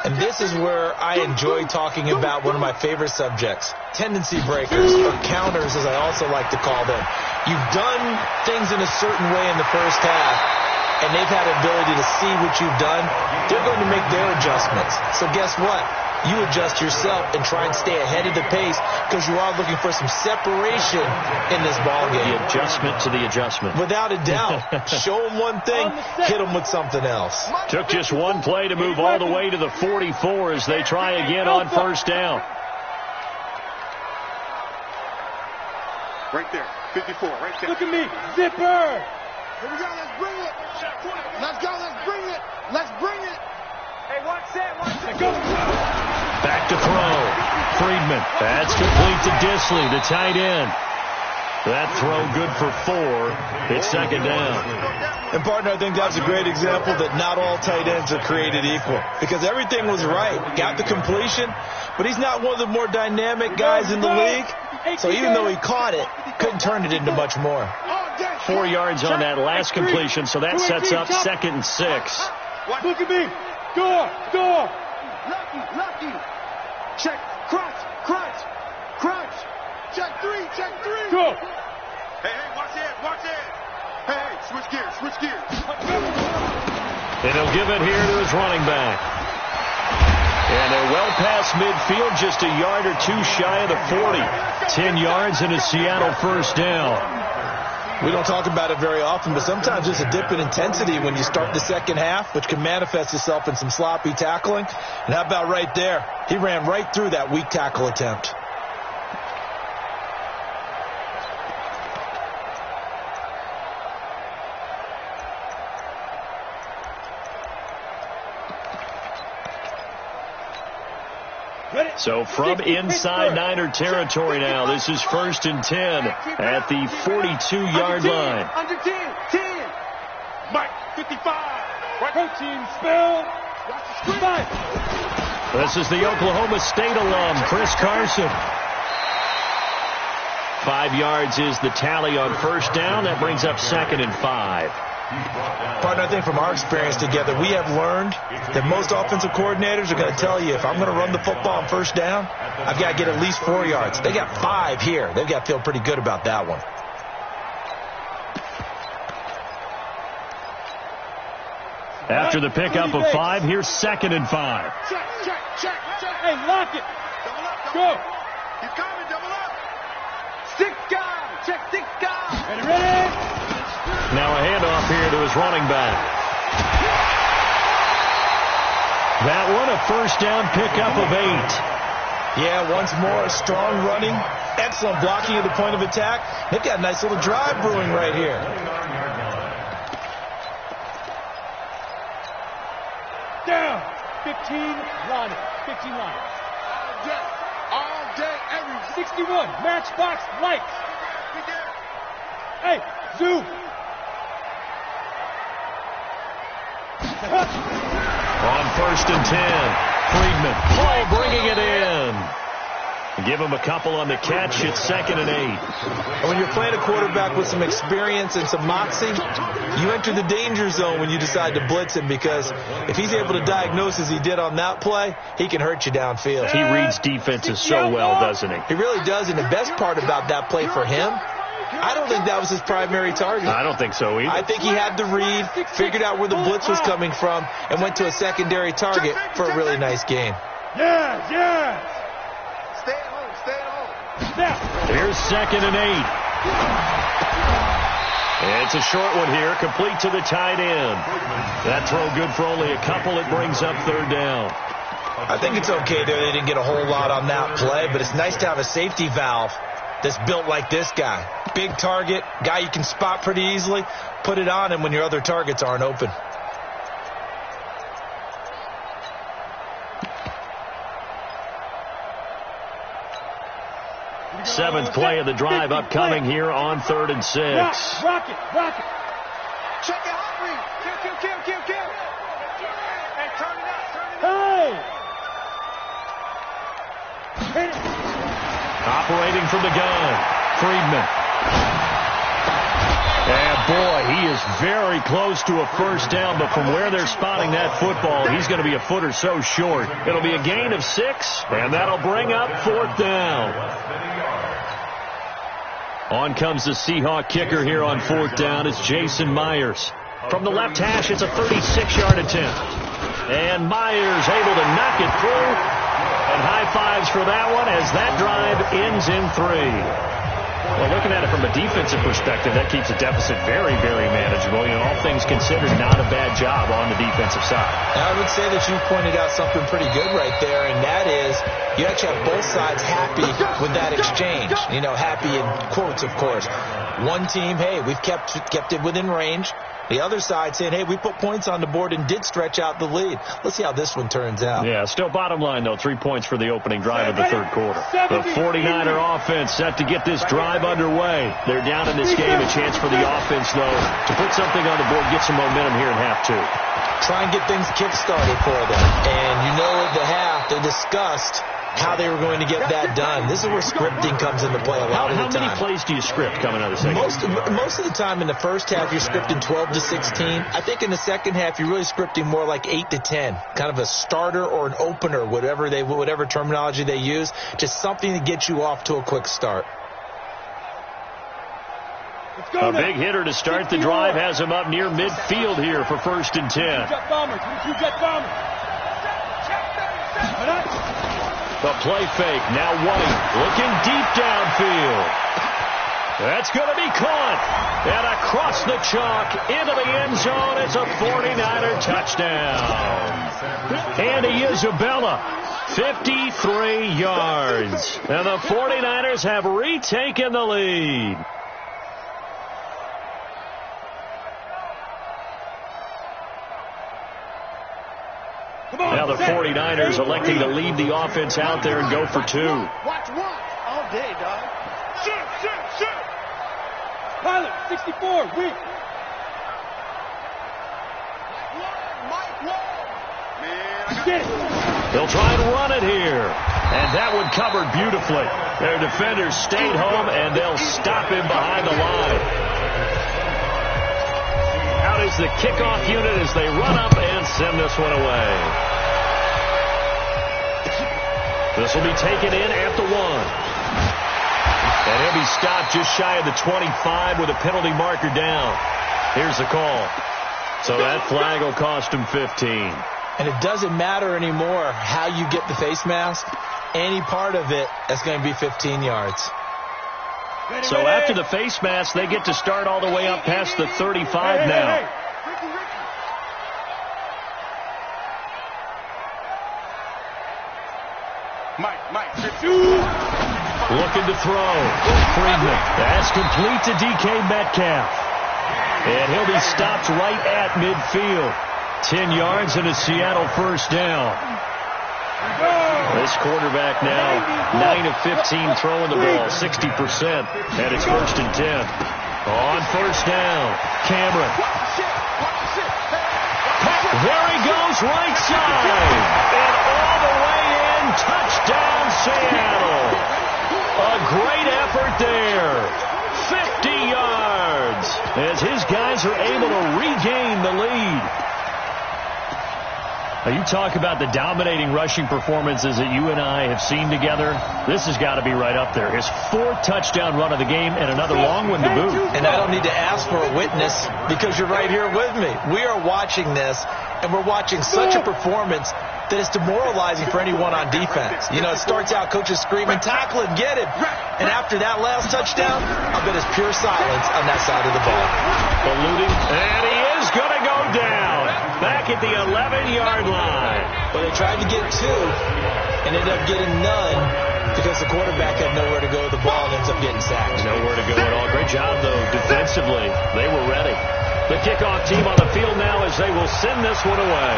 [SPEAKER 3] And this is where I enjoy talking about one of my favorite subjects, tendency breakers, or counters as I also like to call them. You've done things in a certain way in the first half, and they've had the ability to see what you've done. They're going to make their adjustments. So guess what? You adjust yourself and try and stay ahead of the pace because you are looking for some separation in this ballgame.
[SPEAKER 1] The adjustment to the adjustment.
[SPEAKER 3] Without a doubt. Show them one thing, hit them with something else.
[SPEAKER 1] Took just one play to move all the way to the 44 as they try again on first down.
[SPEAKER 5] Right there. 54, right there.
[SPEAKER 2] Look at me. Zipper.
[SPEAKER 5] Here we go. Let's bring it. Let's go. Let's bring it. Let's bring it. Hey, watch that.
[SPEAKER 2] Go.
[SPEAKER 1] Back to throw. Freedman. That's complete to Disley, the tight end. That throw good for 4. It's second down.
[SPEAKER 3] And, partner, I think that's a great example that not all tight ends are created equal. Because everything was right. Got the completion, but he's not one of the more dynamic guys in the league. So even though he caught it, couldn't turn it into much more.
[SPEAKER 1] 4 yards on that last completion, so that sets up 2nd and 6.
[SPEAKER 2] Look at me. Door.
[SPEAKER 5] Lucky. Check. Crunch. Check 3.
[SPEAKER 2] Go.
[SPEAKER 5] Hey, watch it. Hey, switch gears.
[SPEAKER 1] And he'll give it here to his running back. And they're well past midfield, just a yard or 2 shy of the 40. 10 yards and a Seattle first down.
[SPEAKER 3] We don't talk about it very often, but sometimes there's a dip in intensity when you start the second half, which can manifest itself in some sloppy tackling. And how about right there? He ran right through that weak tackle attempt.
[SPEAKER 1] So from inside Niner territory now, this is 1st and 10 at the 42-yard line.
[SPEAKER 5] Under 10. Mike, 55.
[SPEAKER 2] Protein spill. Five.
[SPEAKER 1] This is the Oklahoma State alum, Chris Carson. 5 yards is the tally on first down. That brings up 2nd and 5.
[SPEAKER 3] Partner, I think from our experience together, we have learned that most offensive coordinators are going to tell you, if I'm going to run the football on first down, I've got to get at least 4 yards. They got 5 here. They've got to feel pretty good about that one.
[SPEAKER 1] After the pickup of 5, here's 2nd and 5.
[SPEAKER 2] Check. Hey, lock it.
[SPEAKER 5] Double up.
[SPEAKER 2] Go.
[SPEAKER 5] He's coming. Double up. Stick guy. Check stick guy.
[SPEAKER 2] Ready?
[SPEAKER 1] Now a handoff here to his running back. That one a first down pickup of 8.
[SPEAKER 3] Yeah, once more, strong running, excellent blocking at the point of attack. They've got a nice little drive brewing right here.
[SPEAKER 2] Down. 15 line. 15 line.
[SPEAKER 5] All day, every
[SPEAKER 2] 61. Matchbox lights.
[SPEAKER 5] we there.
[SPEAKER 2] Hey, zoom.
[SPEAKER 1] On 1st and 10, Freedman. Paul bringing it in. Give him a couple on the catch. It's 2nd and 8.
[SPEAKER 3] And when you're playing a quarterback with some experience and some moxie, you enter the danger zone when you decide to blitz him, because if he's able to diagnose as he did on that play, he can hurt you downfield.
[SPEAKER 1] He reads defenses so well, doesn't he?
[SPEAKER 3] He really does, and the best part about that play for him, I don't think that was his primary target.
[SPEAKER 1] I don't think so either.
[SPEAKER 3] I think he had to read, figured out where the blitz was coming from, and went to a secondary target for a really nice gain.
[SPEAKER 2] Yes.
[SPEAKER 5] Stay at home. Stay at home.
[SPEAKER 2] Now.
[SPEAKER 1] Here's 2nd and 8. It's a short one here, complete to the tight end. That throw good for only a couple. It brings up 3rd down.
[SPEAKER 3] I think it's okay there. They didn't get a whole lot on that play, but it's nice to have a safety valve that's built like this guy. Big target, guy you can spot pretty easily. Put it on him when your other targets aren't open.
[SPEAKER 1] Seventh play of the drive upcoming here on 3rd and 6.
[SPEAKER 2] Rock it.
[SPEAKER 5] Check it out, Reed. Kill. Hey, turn it up.
[SPEAKER 2] Hey. Hit it.
[SPEAKER 1] Operating from the gun, Freedman. And boy, he is very close to a first down, but from where they're spotting that football, he's going to be a foot or so short. It'll be a gain of 6, and that'll bring up 4th down. On comes the Seahawk kicker here on 4th down. It's Jason Myers. From the left hash, it's a 36-yard attempt. And Myers able to knock it through. And high fives for that one as that drive ends in 3. Well, looking at it from a defensive perspective, that keeps the deficit very, very manageable. You know, all things considered, not a bad job on the defensive side.
[SPEAKER 3] Now, I would say that you pointed out something pretty good right there, and that is you actually have both sides happy with that exchange. You know, happy in quotes, of course. One team, hey, we've kept it within range. The other side saying, hey, we put points on the board and did stretch out the lead. Let's see how this one turns out.
[SPEAKER 1] Yeah, still bottom line, though, 3 points for the opening drive of the 3rd quarter. The 49er offense set to get this drive underway. They're down in this game. A chance for the offense, though, to put something on the board, get some momentum here in half 2.
[SPEAKER 3] Try and get things kick-started for them. And you know at the half, they discussed how they were going to get that done. This is where scripting comes into play a lot of the time.
[SPEAKER 1] How many plays do you script coming out of the second?
[SPEAKER 3] Most of the time in the first half, you're scripting 12 to 16. I think in the second half, you're really scripting more like 8 to 10. Kind of a starter or an opener, whatever terminology they use. Just something to get you off to a quick start.
[SPEAKER 1] A big hitter to start the drive has him up near midfield here for 1st and 10.
[SPEAKER 2] Jet bombers.
[SPEAKER 1] The play fake, now White looking deep downfield. That's going to be caught. And across the chalk into the end zone. It's a 49er touchdown. Andy Isabella, 53 yards. And the 49ers have retaken the lead. Now the 49ers electing to lead the offense out there and go for 2.
[SPEAKER 5] Watch all day, dog. Shoot.
[SPEAKER 2] Pilot, 64, weak.
[SPEAKER 1] They'll try and run it here. And that one covered beautifully. Their defenders stayed home, and they'll stop him behind the line. Out is the kickoff unit as they run up and send this one away. This will be taken in at the 1. And he'll be stopped just shy of the 25 with a penalty marker down. Here's the call. So that flag will cost him 15.
[SPEAKER 3] And it doesn't matter anymore how you get the face mask. Any part of it is going to be 15 yards.
[SPEAKER 1] So after the face mask, they get to start all the way up past the 35 now.
[SPEAKER 5] Mike.
[SPEAKER 1] Looking to throw. Friedman. That's complete to DK Metcalf. And he'll be stopped right at midfield. 10 yards and a Seattle first down. This quarterback now 9 of 15 throwing the ball, 60%, and it's 1st and 10. On first down, Cameron. There he goes, right side. And all the way in, touchdown Seattle. A great effort there. 50 yards as his guys are able to regain the lead. Now, you talk about the dominating rushing performances that you and I have seen together. This has got to be right up there. His 4th touchdown run of the game and another long one to boot.
[SPEAKER 3] And I don't need to ask for a witness because you're right here with me. We are watching this, and we're watching such a performance that is demoralizing for anyone on defense. You know, it starts out coaches screaming, tackle him, get him. And after that last touchdown, I bet it's pure silence on that side of the ball.
[SPEAKER 1] Ballooning, and he is going to go down. Back at the 11-yard line.
[SPEAKER 3] Well, they tried to get 2 and ended up getting none because the quarterback had nowhere to go with the ball and ends up getting sacked.
[SPEAKER 1] Nowhere to go at all. Great job, though, defensively. They were ready. The kickoff team on the field now as they will send this one away.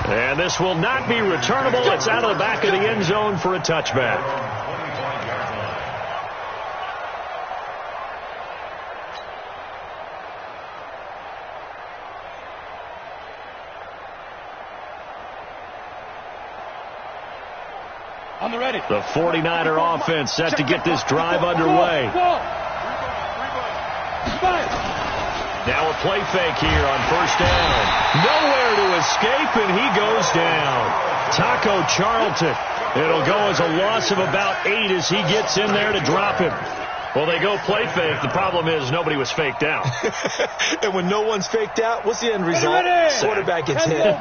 [SPEAKER 1] And this will not be returnable. It's out of the back of the end zone for a touchback.
[SPEAKER 2] On the ready.
[SPEAKER 1] The 49er offense set to get this drive underway. Now a play fake here on first down. Nowhere to escape, and he goes down. Taco Charlton. It'll go as a loss of about 8 as he gets in there to drop him. Well, they go play fake. The problem is nobody was faked out.
[SPEAKER 3] And when no one's faked out, what's the end result? Quarterback gets hit.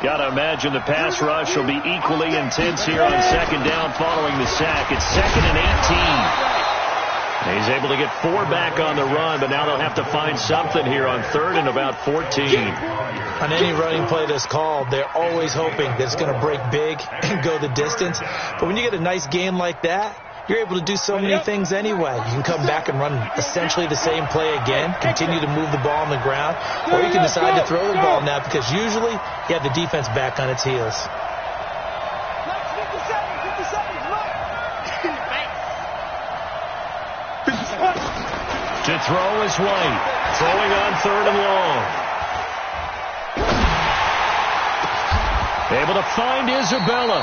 [SPEAKER 1] Got to imagine the pass rush will be equally intense here on second down following the sack. It's 2nd and 18. He's able to get 4 back on the run, but now they'll have to find something here on 3rd and about 14.
[SPEAKER 3] On any running play that's called, they're always hoping that it's going to break big and go the distance. But when you get a nice game like that, you're able to do so many things anyway. You can come back and run essentially the same play again, continue to move the ball on the ground, or you can decide to throw the ball now because usually you have the defense back on its heels.
[SPEAKER 1] To throw is White. Throwing on 3rd and long. Able to find Isabella.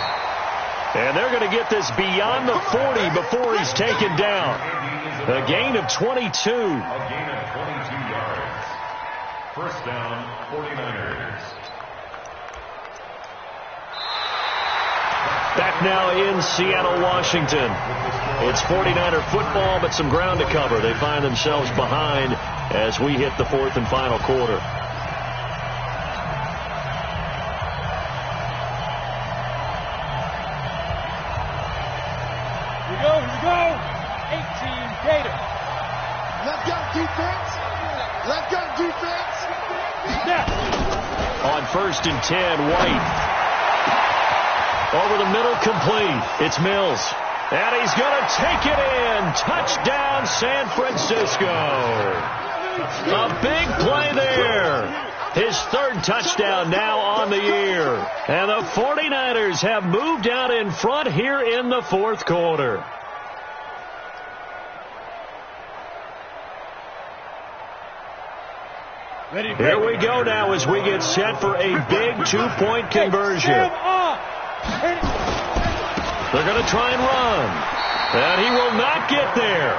[SPEAKER 1] And they're going to get this beyond the 40 before he's taken down. A gain of 22.
[SPEAKER 4] A gain of 22 yards. First down, 49ers.
[SPEAKER 1] Back now in Seattle, Washington. It's 49er football, but some ground to cover. They find themselves behind as we hit the 4th and final quarter.
[SPEAKER 2] Here we go. 18 Gator.
[SPEAKER 5] Let's go defense. Let's go defense.
[SPEAKER 1] On 1st and 10, White. Over the middle, complete. It's Mills. And he's going to take it in. Touchdown, San Francisco. A big play there. His 3rd touchdown now on the year. And the 49ers have moved out in front here in the 4th quarter. Here we go now as we get set for a big two-point conversion. They're going to try and run. And he will not get there.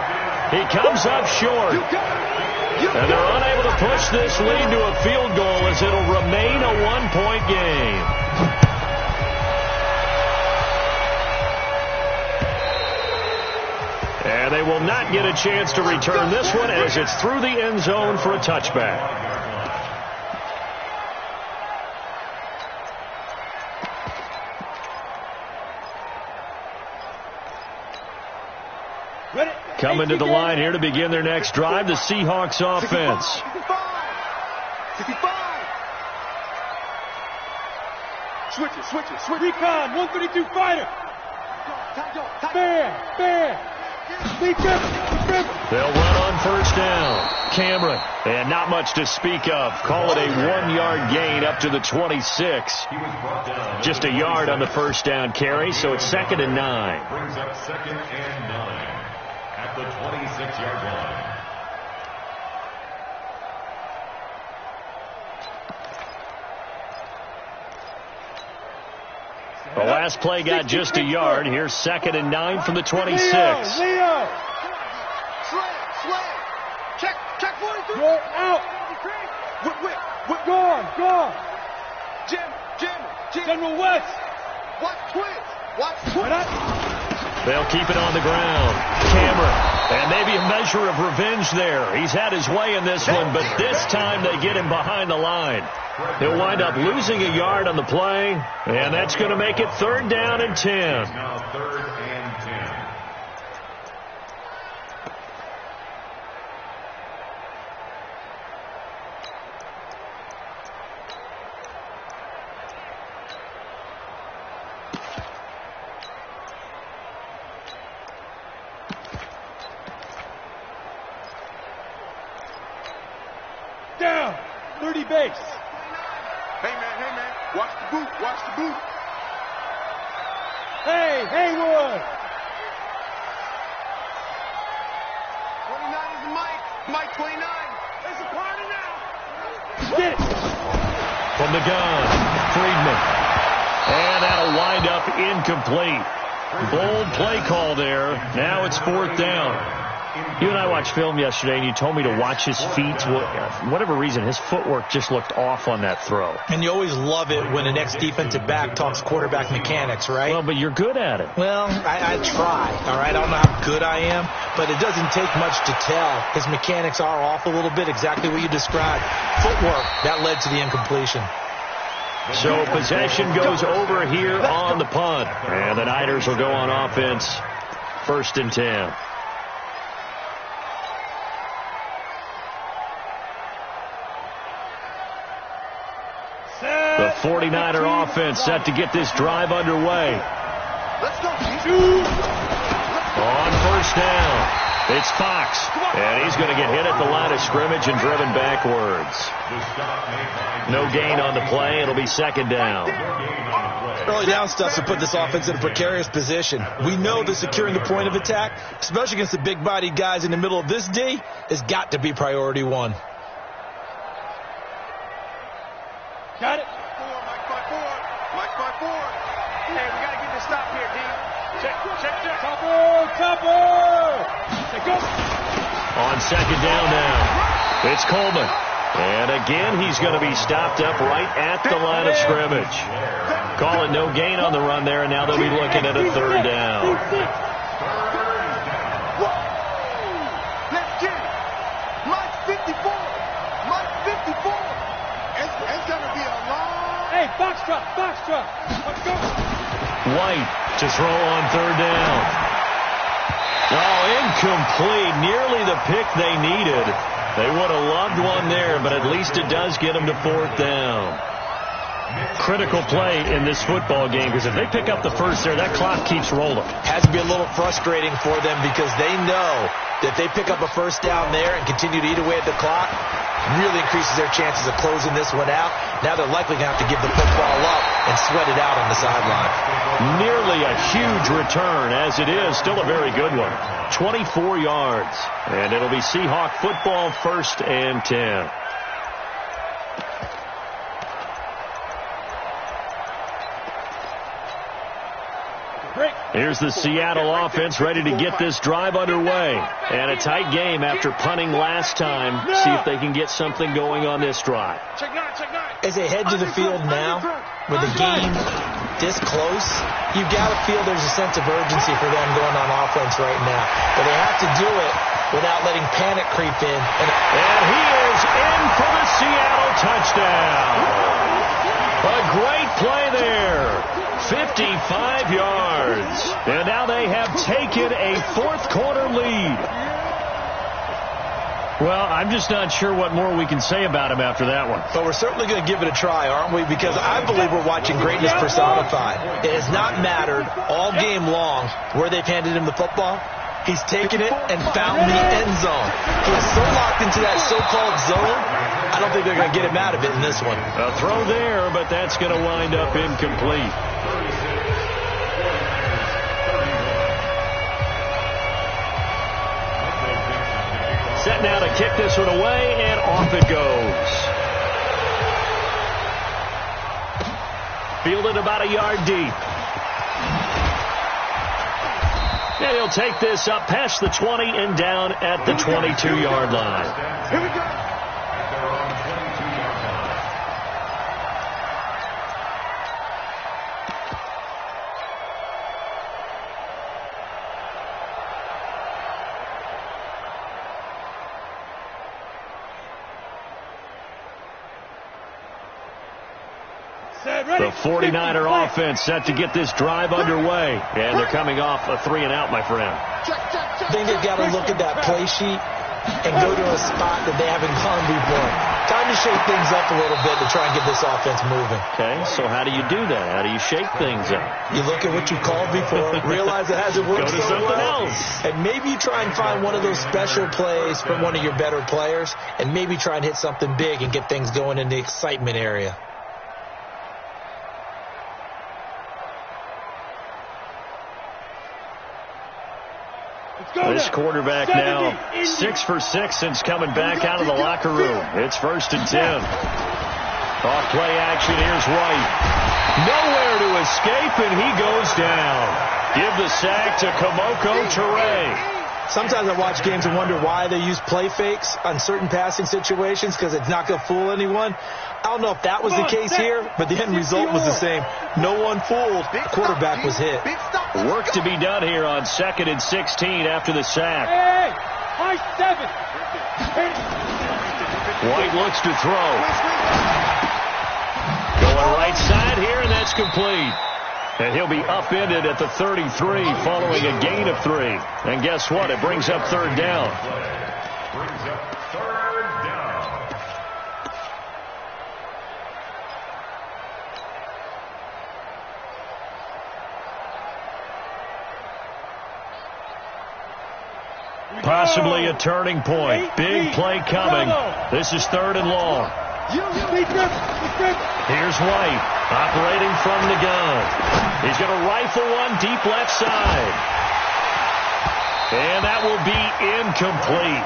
[SPEAKER 1] He comes up short. And they're unable to push this lead to a field goal as it'll remain a one-point game. And they will not get a chance to return this one as it's through the end zone for a touchback. Coming to the line here to begin their next drive, the Seahawks offense.
[SPEAKER 5] 65. Switch it.
[SPEAKER 2] Recon, 132 fighter. Bear.
[SPEAKER 1] They'll run on first down. Cameron, and not much to speak of. Call it a 1-yard gain up to the 26. Just a yard on the first down carry, so it's 2nd and 9.
[SPEAKER 4] Brings up 2nd and 9 at the 26-yard line.
[SPEAKER 1] The last play got just a yard. Here's 2nd and 9 from the 26.
[SPEAKER 2] Leo.
[SPEAKER 5] Slay. Check 43.
[SPEAKER 2] Go out.
[SPEAKER 5] Whip.
[SPEAKER 2] Gone.
[SPEAKER 5] Jim.
[SPEAKER 2] General West.
[SPEAKER 5] Watch twins.
[SPEAKER 1] They'll keep it on the ground. Cameron, and maybe a measure of revenge there. He's had his way in this one, but this time they get him behind the line. He'll wind up losing a yard on the play, and that's going to make it 3rd down and 10.
[SPEAKER 4] Now 3rd and 10.
[SPEAKER 2] Down. 30 base.
[SPEAKER 5] Hey, man. Watch the boot.
[SPEAKER 2] Hey, Haywood.
[SPEAKER 5] 29 is Mike. Mike 29. It's a party now.
[SPEAKER 2] Get it.
[SPEAKER 1] From the gun, Friedman. And that'll wind up incomplete. Bold play call there. Now it's 4th down. You and I watched film yesterday, and you told me to watch his feet. For whatever reason, his footwork just looked off on that throw.
[SPEAKER 3] And you always love it when the next defensive back talks quarterback mechanics, right?
[SPEAKER 1] Well, but you're good at it.
[SPEAKER 3] Well, I try, all right? I don't know how good I am, but it doesn't take much to tell. His mechanics are off a little bit, exactly what you described. Footwork, that led to the incompletion.
[SPEAKER 1] So possession goes over here on the punt. And the Niners will go on offense. 1st and 10. The 49er offense set to get this drive underway.
[SPEAKER 5] Let's go.
[SPEAKER 1] On first down, it's Fox. And he's going to get hit at the line of scrimmage and driven backwards. No gain on the play. It'll be 2nd down.
[SPEAKER 3] Early down stuff to put this offense in a precarious position. We know that securing the point of attack, especially against the big-bodied guys in the middle of this D, has got to be priority 1.
[SPEAKER 2] Got it.
[SPEAKER 5] Mike 5-4. Hey, we got to get this stop here, D. Check.
[SPEAKER 2] Topper. Go.
[SPEAKER 1] On 2nd down now, it's Coleman. And again, he's going to be stopped up right at the line of scrimmage. Call it no gain on the run there, and now they'll be looking at a 3rd down.
[SPEAKER 5] Let's get it. Mike 54. It's going to be a long...
[SPEAKER 2] Hey, box truck. Let's go.
[SPEAKER 1] White to throw on 3rd down. Oh, incomplete. Nearly the pick they needed. They would have loved one there, but at least it does get them to 4th down. Critical play in this football game, because if they pick up the first there, that clock keeps rolling.
[SPEAKER 3] Has to be a little frustrating for them because they know that if they pick up a first down there and continue to eat away at the clock, really increases their chances of closing this one out. Now they're likely going to have to give the football up and sweat it out on the sideline.
[SPEAKER 1] Nearly a huge return, as it is. Still a very good one. 24 yards. And it'll be Seahawk football, 1st and 10. Here's the Seattle offense ready to get this drive underway. And a tight game after punting last time. See if they can get something going on this drive.
[SPEAKER 3] As they head to the field now, with the game this close, you got to feel there's a sense of urgency for them going on offense right now. But they have to do it without letting panic creep in.
[SPEAKER 1] And he is in for the Seattle touchdown. A great play there. 55 yards. And now they have taken a fourth-quarter lead. Well, I'm just not sure what more we can say about him after that one.
[SPEAKER 3] But we're certainly going to give it a try, aren't we? Because I believe we're watching greatness personified. It has not mattered all game long where they've handed him the football. He's taken it and found the end zone. He is so locked into that so-called zone, I don't think they're going to get him out of it in this one.
[SPEAKER 1] A throw there, but that's going to wind up incomplete. Set now to kick this one away, and off it goes. Fielded about a yard deep. And he'll take this up past the 20 and down at the 22-yard line.
[SPEAKER 5] Here we go.
[SPEAKER 1] The 49er offense set to get this drive underway. And they're coming off a 3-and-out, my friend.
[SPEAKER 3] I think they've got to look at that play sheet and go to a spot that they haven't gone before. Time to shake things up a little bit to try and get this offense moving.
[SPEAKER 1] Okay, so how do you do that? How do you shake things up?
[SPEAKER 3] You look at what you called before, realize it hasn't worked
[SPEAKER 1] Go to
[SPEAKER 3] so
[SPEAKER 1] something
[SPEAKER 3] well,
[SPEAKER 1] else.
[SPEAKER 3] and maybe you try and find one of those special plays from one of your better players, and maybe try and hit something big and get things going in the excitement area.
[SPEAKER 1] This quarterback now 6 for 6 since coming back out of the locker room. It's 1st and 10. Off play action. Here's White. Nowhere to escape, and he goes down. Give the sack to Kamoko Toure.
[SPEAKER 3] Sometimes I watch games and wonder why they use play fakes on certain passing situations, because it's not going to fool anyone. I don't know if that was the case here, but the end result was the same. No one fooled. The quarterback was hit.
[SPEAKER 1] Work to be done here on 2nd and 16 after the sack.
[SPEAKER 2] Hey, high 7.
[SPEAKER 1] White looks to throw. Going right side here, and that's complete. And he'll be upended at the 33 following a gain of 3. And guess what? It brings up 3rd down.
[SPEAKER 4] Brings up 3rd down.
[SPEAKER 1] Possibly a turning point. Big play coming. This is 3rd and long. Here's White operating from the gun. He's going to rifle one deep left side. And that will be incomplete.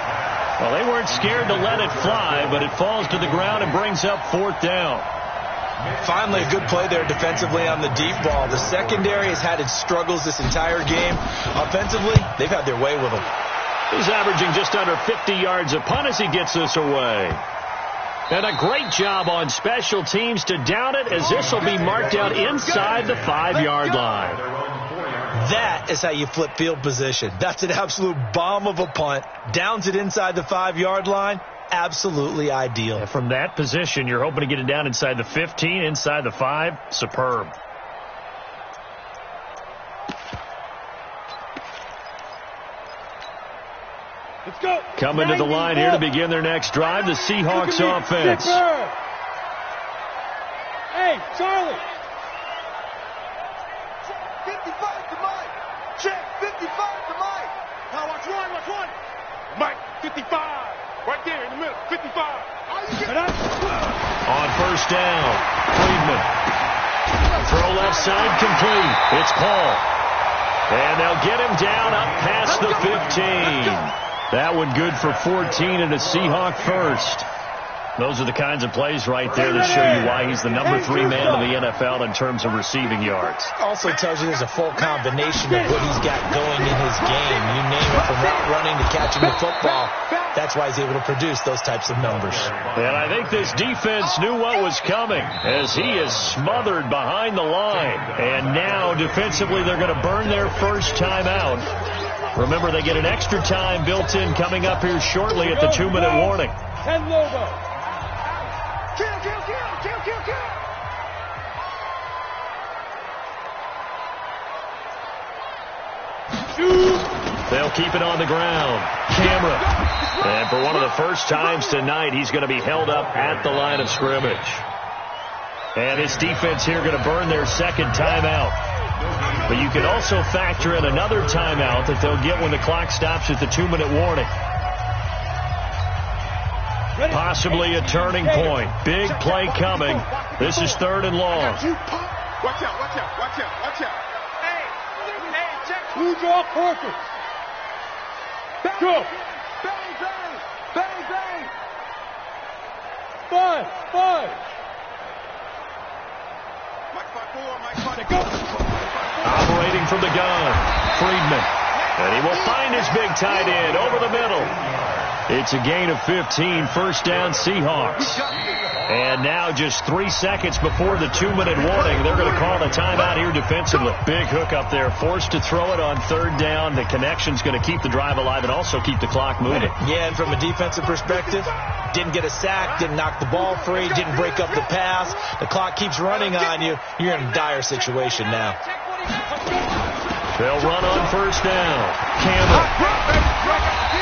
[SPEAKER 1] Well, they weren't scared to let it fly, but it falls to the ground and brings up 4th down.
[SPEAKER 3] Finally, a good play there defensively on the deep ball. The secondary has had its struggles this entire game. Offensively, they've had their way with him.
[SPEAKER 1] He's averaging just under 50 yards a punt as he gets this away. And a great job on special teams to down it, as this will be marked out inside the 5-yard line.
[SPEAKER 3] That is how you flip field position. That's an absolute bomb of a punt. Downs it inside the 5-yard line. Absolutely ideal.
[SPEAKER 1] And from that position, you're hoping to get it down inside the 15, inside the 5. Superb.
[SPEAKER 2] Let's go.
[SPEAKER 1] Coming to the line here to begin their next drive, the Seahawks offense.
[SPEAKER 2] Hey, Charlie.
[SPEAKER 5] Check 55 to Mike. Check 55 to Mike. Now watch one. Mike, 55. Right there in the middle, 55.
[SPEAKER 1] On 1st down, Friedman. Throw left side complete. It's Paul. And they'll get him down up past the 15. That one good for 14 and a Seahawk first. Those are the kinds of plays right there that show you why he's the number 3 man in the NFL in terms of receiving yards.
[SPEAKER 3] Also tells you there's a full combination of what he's got going in his game. You name it, from route running to catching the football. That's why he's able to produce those types of numbers.
[SPEAKER 1] And I think this defense knew what was coming as he is smothered behind the line. And now defensively they're going to burn their first time out. Remember, they get an extra time built in coming up here shortly at the 2-minute warning.
[SPEAKER 2] 10 logo.
[SPEAKER 5] Kill, kill, kill, kill, kill, kill.
[SPEAKER 1] They'll keep it on the ground. Cameron. And for one of the first times tonight, he's going to be held up at the line of scrimmage. And this defense here going to burn their second timeout. But you can also factor in another timeout that they'll get when the clock stops at the 2-minute warning. Possibly a turning point. Big play coming. This is 3rd and long.
[SPEAKER 5] Watch out, watch out, watch out, watch out. Hey, check.
[SPEAKER 2] Who's off purpose? Go.
[SPEAKER 5] Bang, bang, bang, bang.
[SPEAKER 2] 5.
[SPEAKER 5] Mike 5-4, Mike 5-4.
[SPEAKER 1] Operating from the gun, Friedman. And he will find his big tight end over the middle. It's a gain of 15, first down Seahawks. And now just 3 seconds before the 2-minute warning, they're going to call a timeout here defensively. Big hook up there, forced to throw it on 3rd down. The connection's going to keep the drive alive and also keep the clock moving.
[SPEAKER 3] Yeah, and from a defensive perspective, didn't get a sack, didn't knock the ball free, didn't break up the pass. The clock keeps running on you. You're in a dire situation now.
[SPEAKER 1] They'll run on 1st down. Campbell.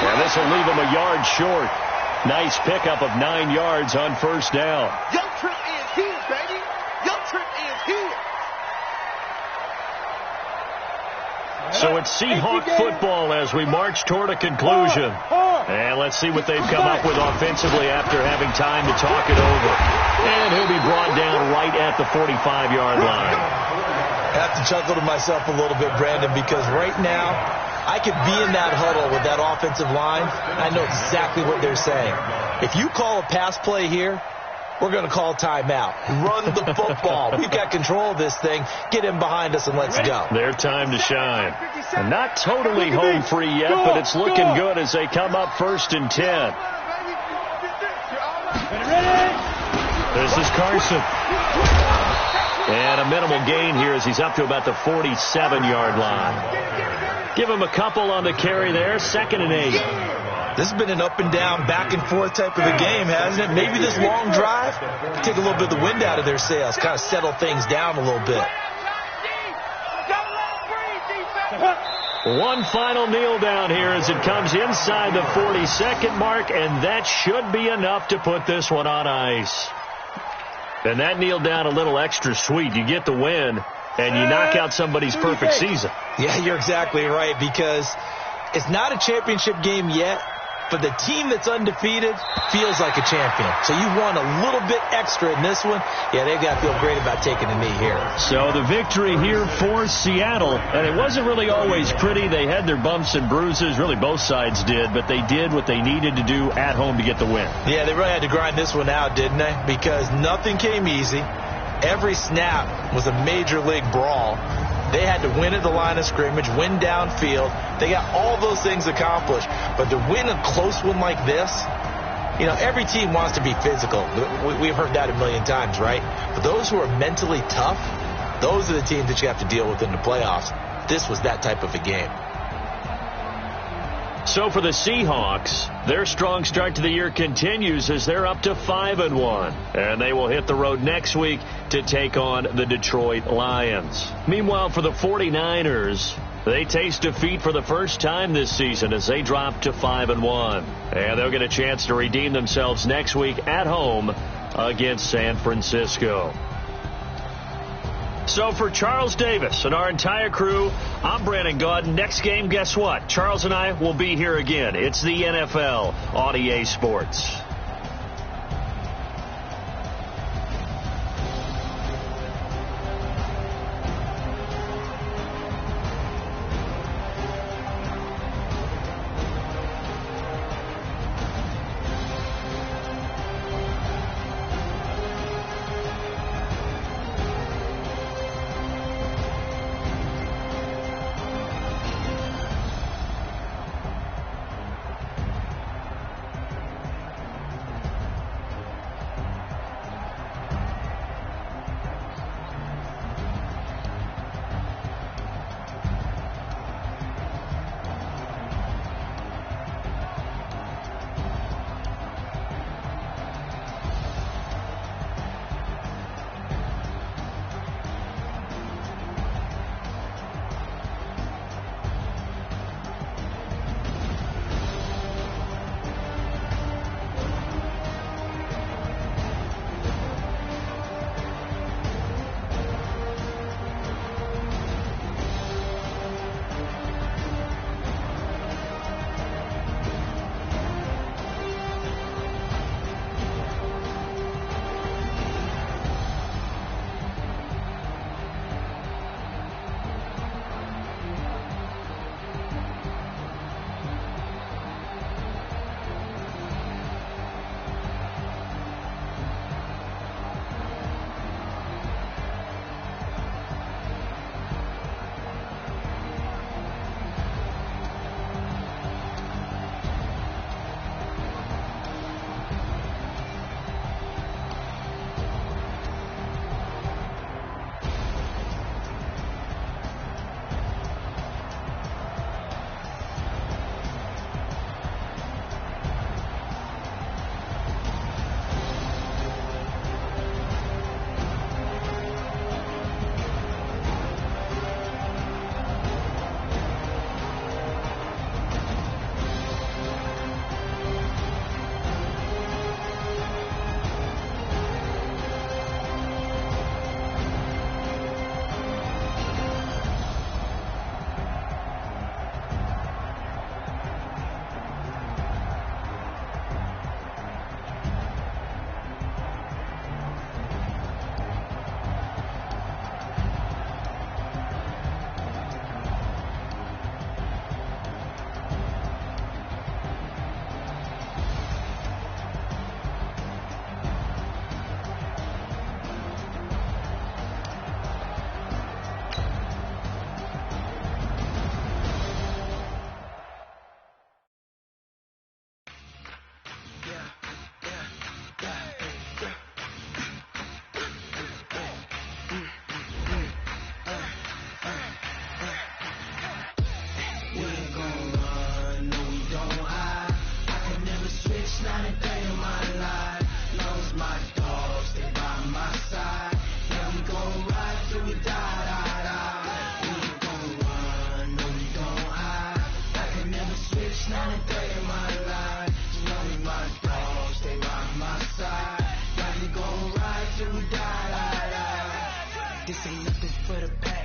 [SPEAKER 1] And this will leave him a yard short. Nice pickup of 9 yards on 1st down.
[SPEAKER 5] Your trip is here, baby. Your trip is here.
[SPEAKER 1] So it's Seahawk football as we march toward a conclusion. And let's see what they've come up with offensively after having time to talk it over. And he'll be brought down right at the 45-yard line.
[SPEAKER 3] I have to chuckle to myself a little bit, Brandon, because right now I could be in that huddle with that offensive line. I know exactly what they're saying. If you call a pass play here, we're going to call timeout. Run the football. We've got control of this thing. Get him behind us and let's go.
[SPEAKER 1] Their time to shine. And not totally home free yet, but it's looking good as they come up 1st and 10. This is Carson. And a minimal gain here as he's up to about the 47-yard line. Give him a couple on the carry there. 2nd and 8.
[SPEAKER 3] This has been an up and down, back and forth type of a game, hasn't it? Maybe this long drive take a little bit of the wind out of their sails, kind of settle things down a little bit.
[SPEAKER 1] One final kneel down here as it comes inside the 40-second mark, and that should be enough to put this one on ice. And that kneel down a little extra sweet. You get the win, and you knock out somebody's perfect season.
[SPEAKER 3] Yeah, you're exactly right, because it's not a championship game yet, but the team that's undefeated feels like a champion. So you won a little bit extra in this one. Yeah, they've got to feel great about taking a knee here.
[SPEAKER 1] So the victory here for Seattle, and it wasn't really always pretty. They had their bumps and bruises. Really, both sides did, but they did what they needed to do at home to get the win.
[SPEAKER 3] Yeah, they really had to grind this one out, didn't they? Because nothing came easy. Every snap was a major league brawl. They had to win at the line of scrimmage, win downfield. They got all those things accomplished. But to win a close one like this, you know, every team wants to be physical. We've heard that a million times, right? But those who are mentally tough, those are the teams that you have to deal with in the playoffs. This was that type of a game.
[SPEAKER 1] So for the Seahawks, their strong start to the year continues as they're up to 5-1. And they will hit the road next week to take on the Detroit Lions. Meanwhile, for the 49ers, they taste defeat for the first time this season as they drop to 5-1. And they'll get a chance to redeem themselves next week at home against San Francisco. So for Charles Davis and our entire crew, I'm Brandon Gaudin. Next game, guess what? Charles and I will be here again. It's the NFL on EA Sports.
[SPEAKER 6] This ain't nothing for the past.